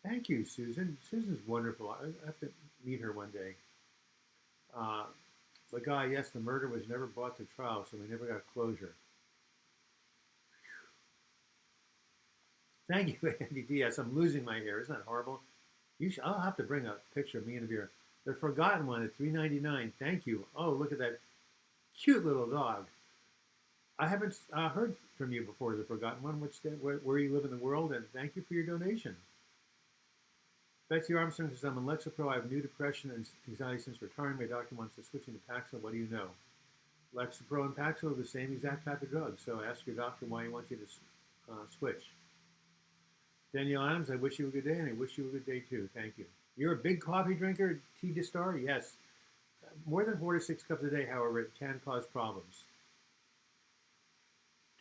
Thank you, Susan. Susan's wonderful. I have to meet her one day. The guy, yes, the murder was never brought to trial, so we never got closure. Thank you, Andy Diaz. I'm losing my hair. Isn't that horrible? I'll have to bring a picture of me and a beer. The Forgotten One at $3.99. Thank you. Oh, look at that cute little dog. I haven't heard from you before, The Forgotten One, where you live in the world, and thank you for your donation. Betsy Armstrong says, I'm on Lexapro. I have new depression and anxiety since retiring. My doctor wants to switch into Paxil. What do you know? Lexapro and Paxil are the same exact type of drug, so ask your doctor why he wants you to switch. Danielle Adams, I wish you a good day, and I wish you a good day too. Thank you. You're a big coffee drinker, T. Distar? Yes. More than 4 to 6 cups a day, however, it can cause problems.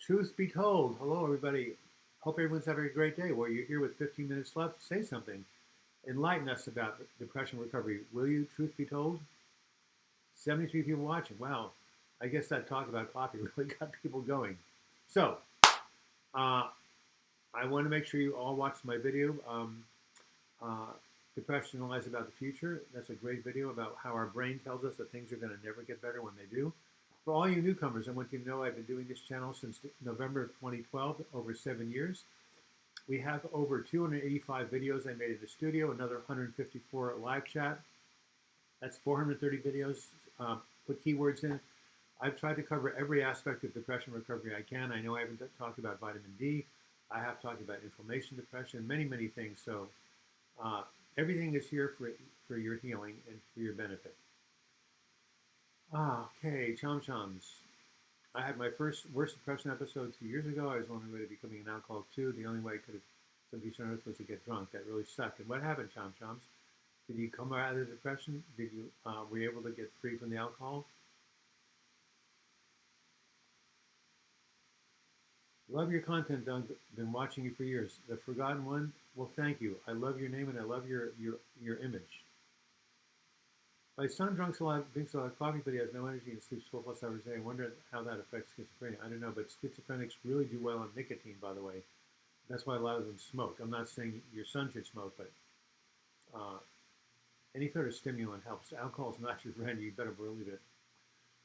Truth be told, hello everybody. Hope everyone's having a great day. Well, you're here with 15 minutes left. Say something. Enlighten us about depression recovery. Will you, truth be told? 73 people watching. Wow. I guess that talk about coffee really got people going. So, I want to make sure you all watch my video, Depression and Lies About the Future. That's a great video about how our brain tells us that things are going to never get better when they do. For all you newcomers, I want you to know I've been doing this channel since November of 2012, over 7 years. We have over 285 videos I made in the studio, another 154 live chat. That's 430 videos. Put keywords in. I've tried to cover every aspect of depression recovery I can. I know I haven't talked about vitamin D. I have talked about inflammation, depression, many, many things. So everything is here for your healing and for your benefit. Okay, Chom Choms. I had my first worst depression episode 2 years ago. I was on my way to becoming an alcoholic too. The only way I could have some peace on earth was to get drunk. That really sucked. And what happened, Chom Choms? Did you come out of the depression? Did you were you able to get free from the alcohol? Love your content, Doug. Been watching you for years. The Forgotten One. Well, thank you. I love your name and I love your image. My son drinks a lot of coffee, but he has no energy and sleeps 12+ hours a day. I wonder how that affects schizophrenia. I don't know, but schizophrenics really do well on nicotine, by the way. That's why a lot of them smoke. I'm not saying your son should smoke, but any sort of stimulant helps. Alcohol is not your friend. You better believe it.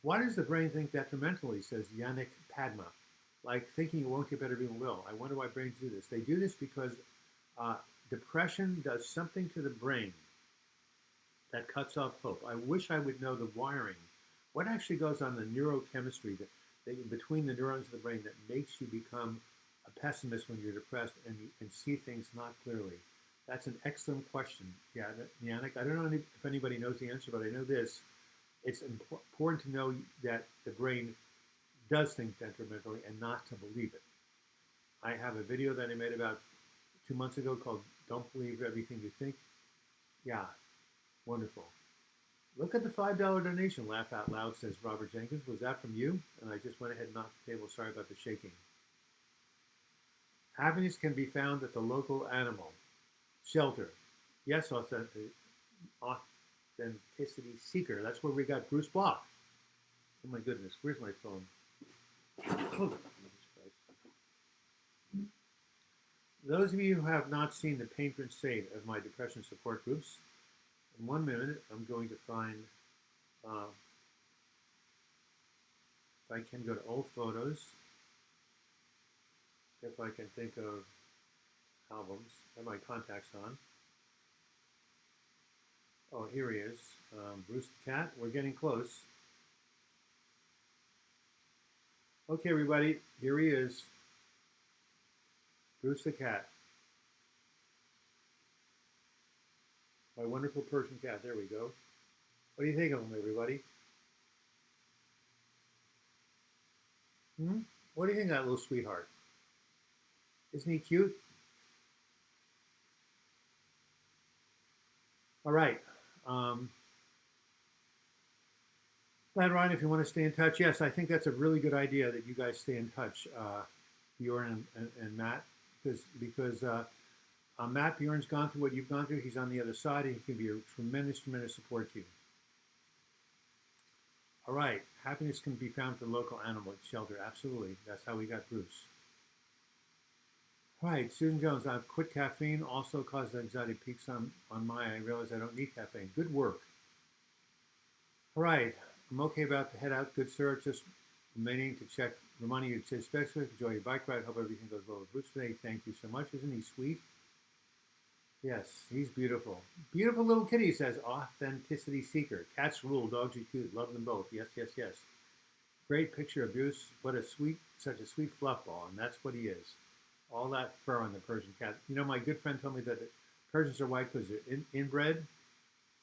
Why does the brain think detrimentally, says Yannick Padma? Like thinking it won't get better, even will. I wonder why brains do this. They do this because depression does something to the brain that cuts off hope. I wish I would know the wiring. What actually goes on the neurochemistry between the neurons of the brain that makes you become a pessimist when you're depressed and see things not clearly? That's an excellent question, Yannick. I don't know if anybody knows the answer, but I know this. It's important to know that the brain does think detrimentally and not to believe it. I have a video that I made about 2 months ago called Don't Believe Everything You Think. Yeah, wonderful. Look at the $5 donation. Laugh out loud, says Robert Jenkins. Was that from you? And I just went ahead and knocked the table. Sorry about the shaking. Happiness can be found at the local animal shelter. Yes, authenticity seeker. That's where we got Bruce Block. Oh my goodness, where's my phone? Those of you who have not seen the patron saint of my depression support groups, in 1 minute I'm going to find, if I can go to old photos, if I can think of albums, I have my contacts on. Oh, here he is, Bruce the Cat. We're getting close. Okay, everybody, here he is, Bruce the Cat. My wonderful Persian cat. There we go. What do you think of him, everybody? What do you think of that little sweetheart? Isn't he cute? All right. Glad, Ryan, if you want to stay in touch. Yes, I think that's a really good idea that you guys stay in touch, Bjorn and Matt, because Matt, Bjorn's gone through what you've gone through. He's on the other side, and he can be a tremendous, tremendous support to you. All right. Happiness can be found at the local animal shelter. Absolutely. That's how we got Bruce. All right. Susan Jones, I've quit caffeine. Also caused anxiety peaks on my. I realize I don't need caffeine. Good work. All right. I'm okay about to head out. Good sir. Just remaining to check. Reminding you to stay specific. Enjoy your bike ride. Hope everything goes well with Bruce today. Thank you so much. Isn't he sweet? Yes, he's beautiful. Beautiful little kitty, says Authenticity Seeker. Cats rule, dogs are cute. Love them both. Yes, yes, yes. Great picture of Bruce. What a sweet, such a sweet fluff ball, and that's what he is. All that fur on the Persian cat. You know, my good friend told me that Persians are white because they're inbred.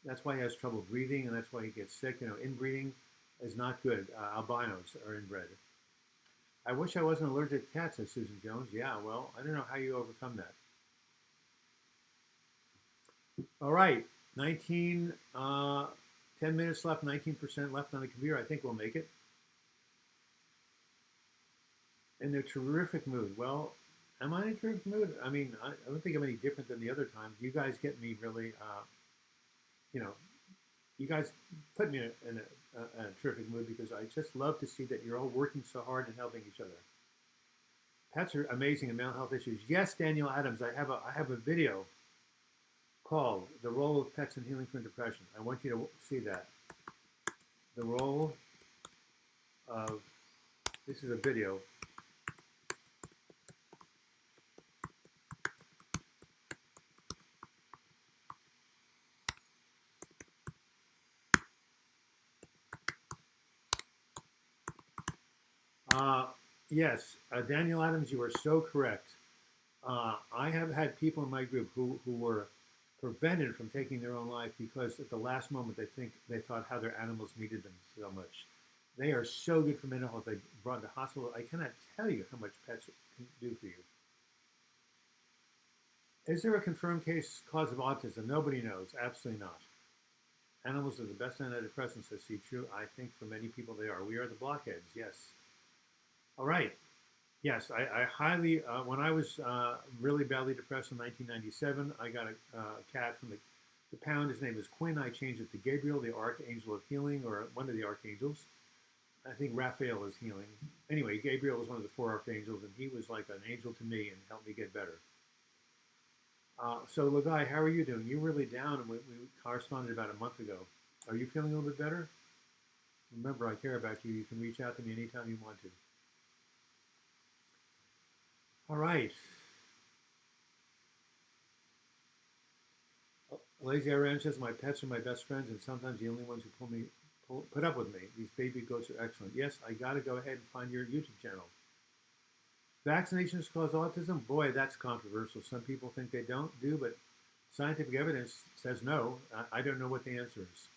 That's why he has trouble breathing, and that's why he gets sick. You know, inbreeding is not good. Albinos are inbred. I wish I wasn't allergic to cats, says Susan Jones. Yeah, well, I don't know how you overcome that. All right, 10 minutes left, 19% left on the computer. I think we'll make it. In a terrific mood. Well, am I in a terrific mood? I mean, I don't think I'm any different than the other times. You guys get me really, you know, you guys put me in a terrific mood because I just love to see that you're all working so hard and helping each other. Pets are amazing in mental health issues. Yes, Daniel Adams, I have a video called The Role of Pets in Healing from Depression. I want you to see that. The role of, this is a video. Yes, Daniel Adams, you are so correct. I have had people in my group who were prevented from taking their own life because at the last moment they thought how their animals needed them so much. They are so good for mental health. They brought to hospital. I cannot tell you how much pets can do for you. Is there a confirmed cause of autism? Nobody knows. Absolutely not. Animals are the best antidepressants. I see true. I think for many people they are. We are the blockheads. Yes. All right. Yes, I highly, when I was really badly depressed in 1997, I got a cat from the pound. His name is Quinn. I changed it to Gabriel, the Archangel of Healing, or one of the Archangels. I think Raphael is healing. Anyway, Gabriel was one of the 4 Archangels, and he was like an angel to me and helped me get better. So, Lagai, how are you doing? You're really down, and we corresponded about a month ago. Are you feeling a little bit better? Remember, I care about you. You can reach out to me anytime you want to. All right. Lazy Iran says, my pets are my best friends and sometimes the only ones who put up with me. These baby goats are excellent. Yes, I got to go ahead and find your YouTube channel. Vaccinations cause autism? Boy, that's controversial. Some people think they don't do, but scientific evidence says no. I don't know what the answer is,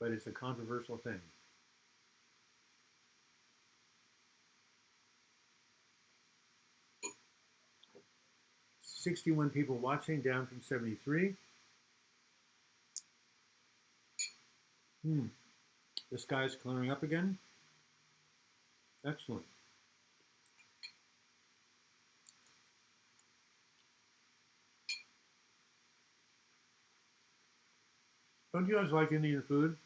but it's a controversial thing. 61 people watching, down from 73. The sky is clearing up again. Excellent. Don't you guys like Indian food?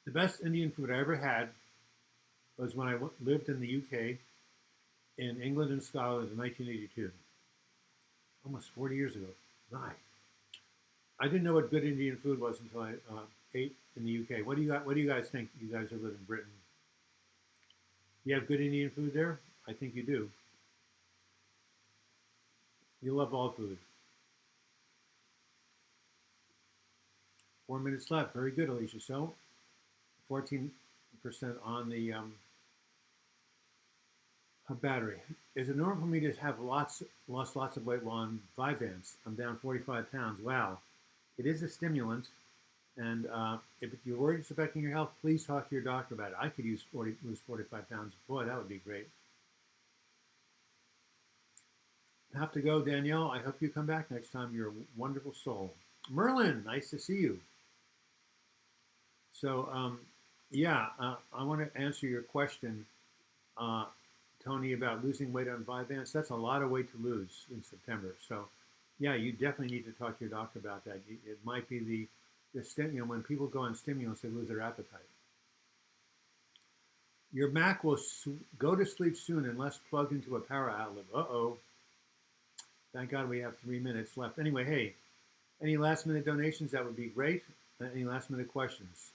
The best Indian food I ever had was when I lived in the UK, in England and Scotland in 1982. Almost 40 years ago. My. I didn't know what good Indian food was until I ate in the UK. What do you guys think? You guys who live in Britain. You have good Indian food there? I think you do. You love all food. 4 minutes left. Very good, Alicia. So, 14% on the battery. Is it normal for me to have lost lots of weight while on Vyvanse? I'm down 45 pounds. Wow. It is a stimulant. And if you're worried it's affecting your health, please talk to your doctor about it. I could lose 45 pounds. Boy, that would be great. I have to go, Danielle. I hope you come back next time. You're a wonderful soul. Merlin, nice to see you. So, I want to answer your question, Tony, about losing weight on Vyvanse. That's a lot of weight to lose in September. So, yeah, you definitely need to talk to your doctor about that. It might be the when people go on stimulants, they lose their appetite. Your Mac will go to sleep soon unless plugged into a power outlet. Uh-oh. Thank God we have 3 minutes left. Anyway, hey, any last-minute donations? That would be great. Any last-minute questions?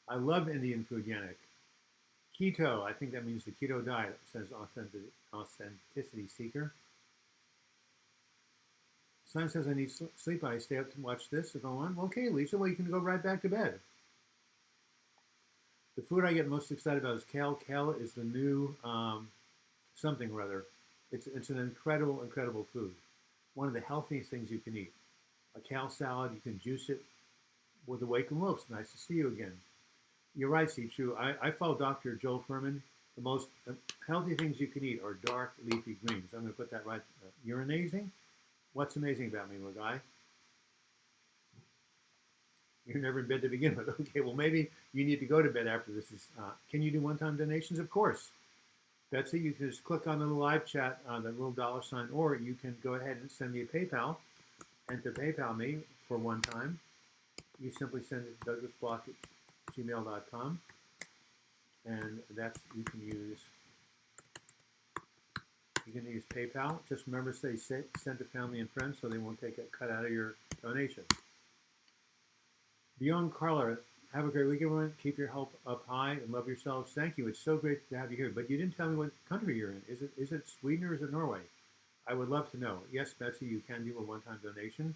I love Indian food, Yannick. Keto, I think that means the keto diet, says authenticity seeker. Son says I need sleep. I stay up to watch this if I want. Okay, Lisa, well, you can go right back to bed. The food I get most excited about is kale. Kale is the new something or other. It's an incredible food. One of the healthiest things you can eat. A kale salad, you can juice it with awakened wolves. Nice to see you again. You're right, see, true. I follow Dr. Joel Furman. The most healthy things you can eat are dark leafy greens. I'm going to put that right. You're amazing. What's amazing about me, little guy? You're never in bed to begin with. Okay, well, maybe you need to go to bed after this. Can you do one-time donations? Of course. Betsy, you can just click on the live chat, the little $, or you can go ahead and send me a PayPal. And to PayPal me for one time, you simply send it to douglasblock@gmail.com. And you can use You can use PayPal. Just remember to say send to family and friends so they won't take a cut out of your donation. Beyond Carla, have a great week, everyone. Keep your health up high and love yourselves. Thank you. It's so great to have you here. But you didn't tell me what country you're in. Is it Sweden or is it Norway? I would love to know. Yes, Betsy, you can do a one-time donation.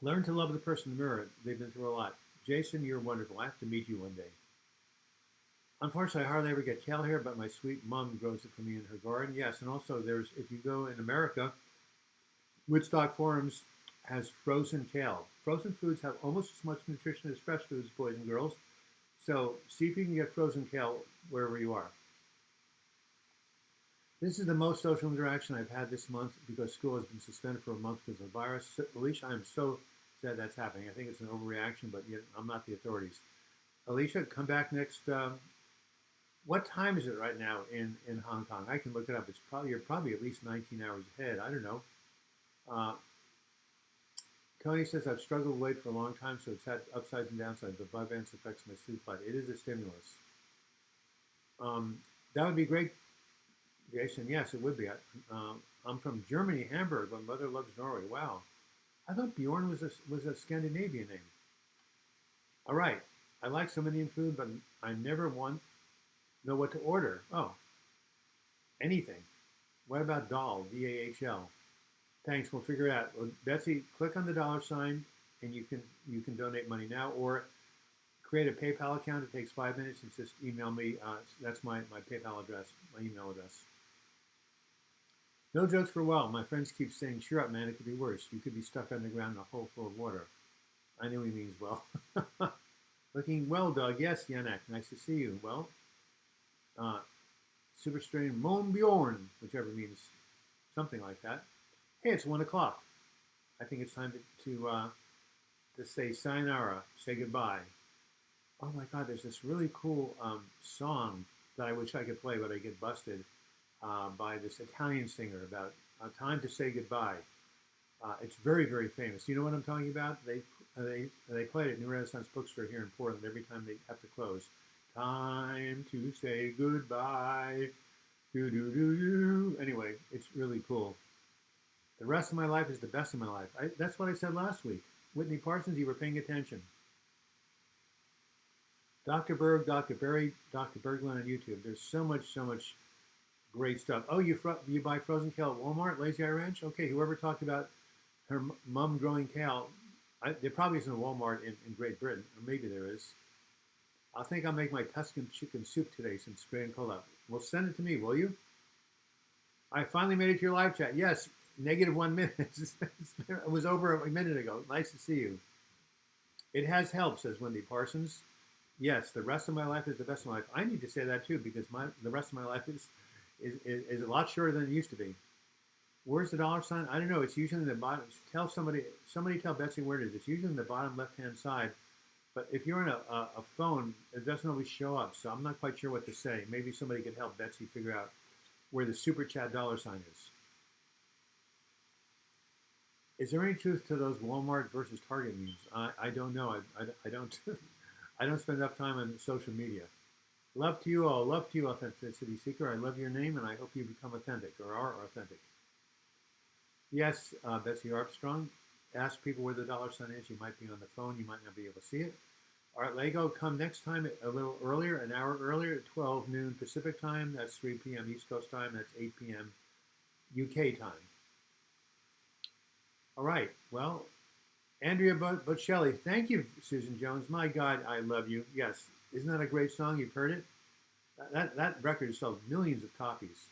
Learn to love the person in the mirror. They've been through a lot. Jason, you're wonderful. I have to meet you one day. Unfortunately, I hardly ever get kale here, but my sweet mom grows it for me in her garden. Yes, and also if you go in America, Woodstock Farms has frozen kale. Frozen foods have almost as much nutrition as fresh foods, boys and girls. So see if you can get frozen kale wherever you are. This is the most social interaction I've had this month because school has been suspended for a month because of the virus. So, Alicia, I'm so sad that's happening. I think it's an overreaction, but yet I'm not the authorities. Alicia, come back next. What time is it right now in Hong Kong? I can look it up. You're probably at least 19 hours ahead. I don't know. Tony says, I've struggled with weight for a long time, so it's had upsides and downsides, but Vyvanse affects my sleep life. It is a stimulus. That would be great, Jason. Yes, it would be. I'm from Germany, Hamburg, but mother loves Norway. Wow. I thought Bjorn was a Scandinavian name. All right. I like some Indian food, but I never know what to order. Oh, anything. What about Dahl, D-A-H-L? Thanks, we'll figure it out. Well, Betsy, click on the $sign and you can donate money now or create a PayPal account. It takes 5 minutes and just email me. That's my PayPal address, my email address. No jokes for a while. My friends keep saying, cheer up, man, it could be worse. You could be stuck underground in a hole full of water. I know he means well. Looking well, Doug. Yes, Yannick, nice to see you. Well, super strain Mon Bjorn, whichever means something like that. Hey, it's 1 o'clock. I think it's time to say sayonara, say goodbye. Oh my God, there's this really cool song that I wish I could play, but I get busted by this Italian singer about time to say goodbye. It's very, very famous. You know what I'm talking about? They play it at New Renaissance Bookstore here in Portland every time they have to close. Time to say goodbye. Do do do do. Anyway, it's really cool. The rest of my life is the best of my life. That's what I said last week. Whitney Parsons, you were paying attention. Dr. Berg, Dr. Barry, Dr. Berglund on YouTube. There's so much great stuff. Oh, you buy frozen kale at Walmart, Lazy Eye Ranch? Okay, whoever talked about her mom growing kale, there probably isn't a Walmart in Great Britain, or maybe there is. I think I'll make my Tuscan chicken soup today since it's great and cold out. Well, send it to me, will you? I finally made it to your live chat. Yes. -1 minute. It was over a minute ago. Nice to see you. It has helped, says Wendy Parsons. Yes, the rest of my life is the best of my life. I need to say that too because the rest of my life is a lot shorter than it used to be. Where's the $sign? I don't know. It's usually in the bottom. Tell somebody tell Betsy where it is. It's usually in the bottom left-hand side. But if you're on a phone, it doesn't always show up. So I'm not quite sure what to say. Maybe somebody could help Betsy figure out where the super chat $sign is. Is there any truth to those Walmart versus Target memes? I don't know. I don't I don't spend enough time on social media. Love to you all. Love to you, Authenticity Seeker. I love your name, and I hope you become authentic or are authentic. Yes, Betsy Armstrong. Ask people where the $sign is. You might be on the phone. You might not be able to see it. All right, Lego, come next time a little earlier, an hour earlier at 12 noon Pacific time. That's 3 p.m. East Coast time. That's 8 p.m. UK time. All right. Well, Andrea Bocelli. Thank you, Susan Jones. My God, I love you. Yes. Isn't that a great song? You've heard it? That record has sold millions of copies.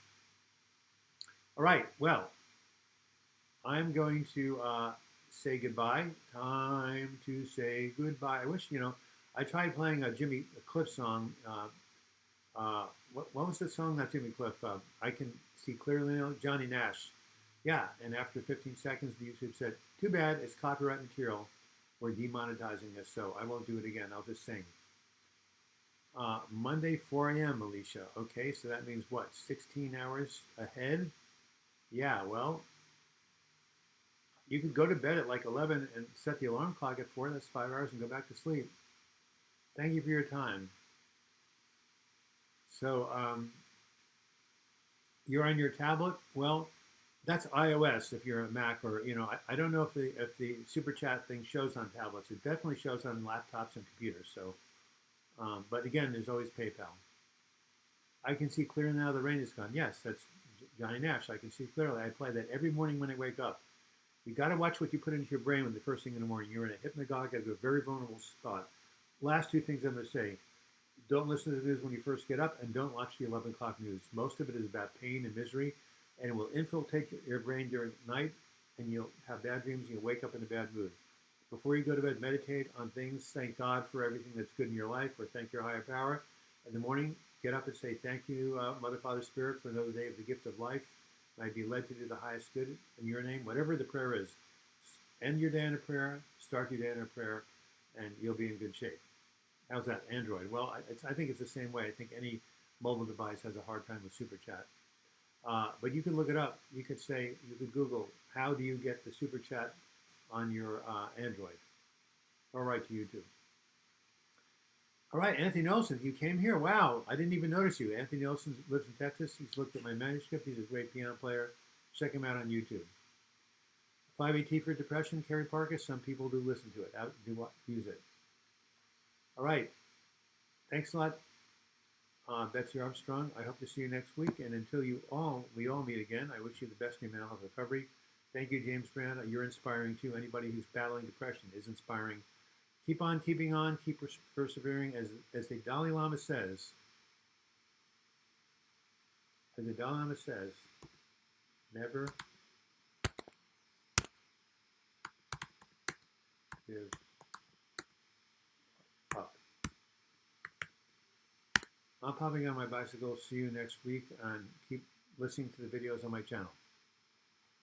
All right. Well, I'm going to say goodbye. Time to say goodbye. I wish, I tried playing a Jimmy Cliff song. What was the song? Not Jimmy Cliff. I Can See Clearly Now. Johnny Nash. Yeah, and after 15 seconds, the YouTube said, too bad, it's copyright material. We're demonetizing this, so I won't do it again. I'll just sing. Monday, 4 a.m., Alicia. Okay, so that means what, 16 hours ahead? Yeah, well, you could go to bed at like 11 and set the alarm clock at 4. That's 5 hours and go back to sleep. Thank you for your time. So, You're on your tablet. Well, that's iOS if you're a Mac, or I don't know if the super chat thing shows on tablets. It definitely shows on laptops and computers. So, but again, there's always PayPal. I can see clear now. The rain is gone. Yes, that's Johnny Nash. I can see clearly. I play that every morning when I wake up. You got to watch what you put into your brain when the first thing in the morning. You're in a hypnagogic, a very vulnerable spot. Last two things I'm going to say. Don't listen to the news when you first get up, and don't watch the 11 o'clock news. Most of it is about pain and misery, and it will infiltrate your brain during the night, and you'll have bad dreams, and you'll wake up in a bad mood. Before you go to bed, meditate on things. Thank God for everything that's good in your life, or thank your higher power. In the morning, get up and say, thank you, Mother, Father, Spirit, for another day of the gift of life. May I be led to do the highest good in your name, whatever the prayer is. End your day in a prayer, start your day in a prayer, and you'll be in good shape. How's that? Android. Well, I think it's the same way. I think any mobile device has a hard time with Super Chat. But you can look it up. You could Google, how do you get the Super Chat on your Android? Or write to YouTube. All right, Anthony Nelson, you came here. Wow, I didn't even notice you. Anthony Nelson lives in Texas. He's looked at my manuscript. He's a great piano player. Check him out on YouTube. 5AT for depression, Kerry Parker. Some people do listen to it. Use it. All right. Thanks a lot, Betsy Armstrong. I hope to see you next week. And until we all meet again, I wish you the best in your mental health recovery. Thank you, James Brown. You're inspiring too. Anybody who's battling depression is inspiring. Keep on keeping on. Keep persevering. As the Dalai Lama says, never give up. I'm popping on my bicycle. See you next week, and keep listening to the videos on my channel.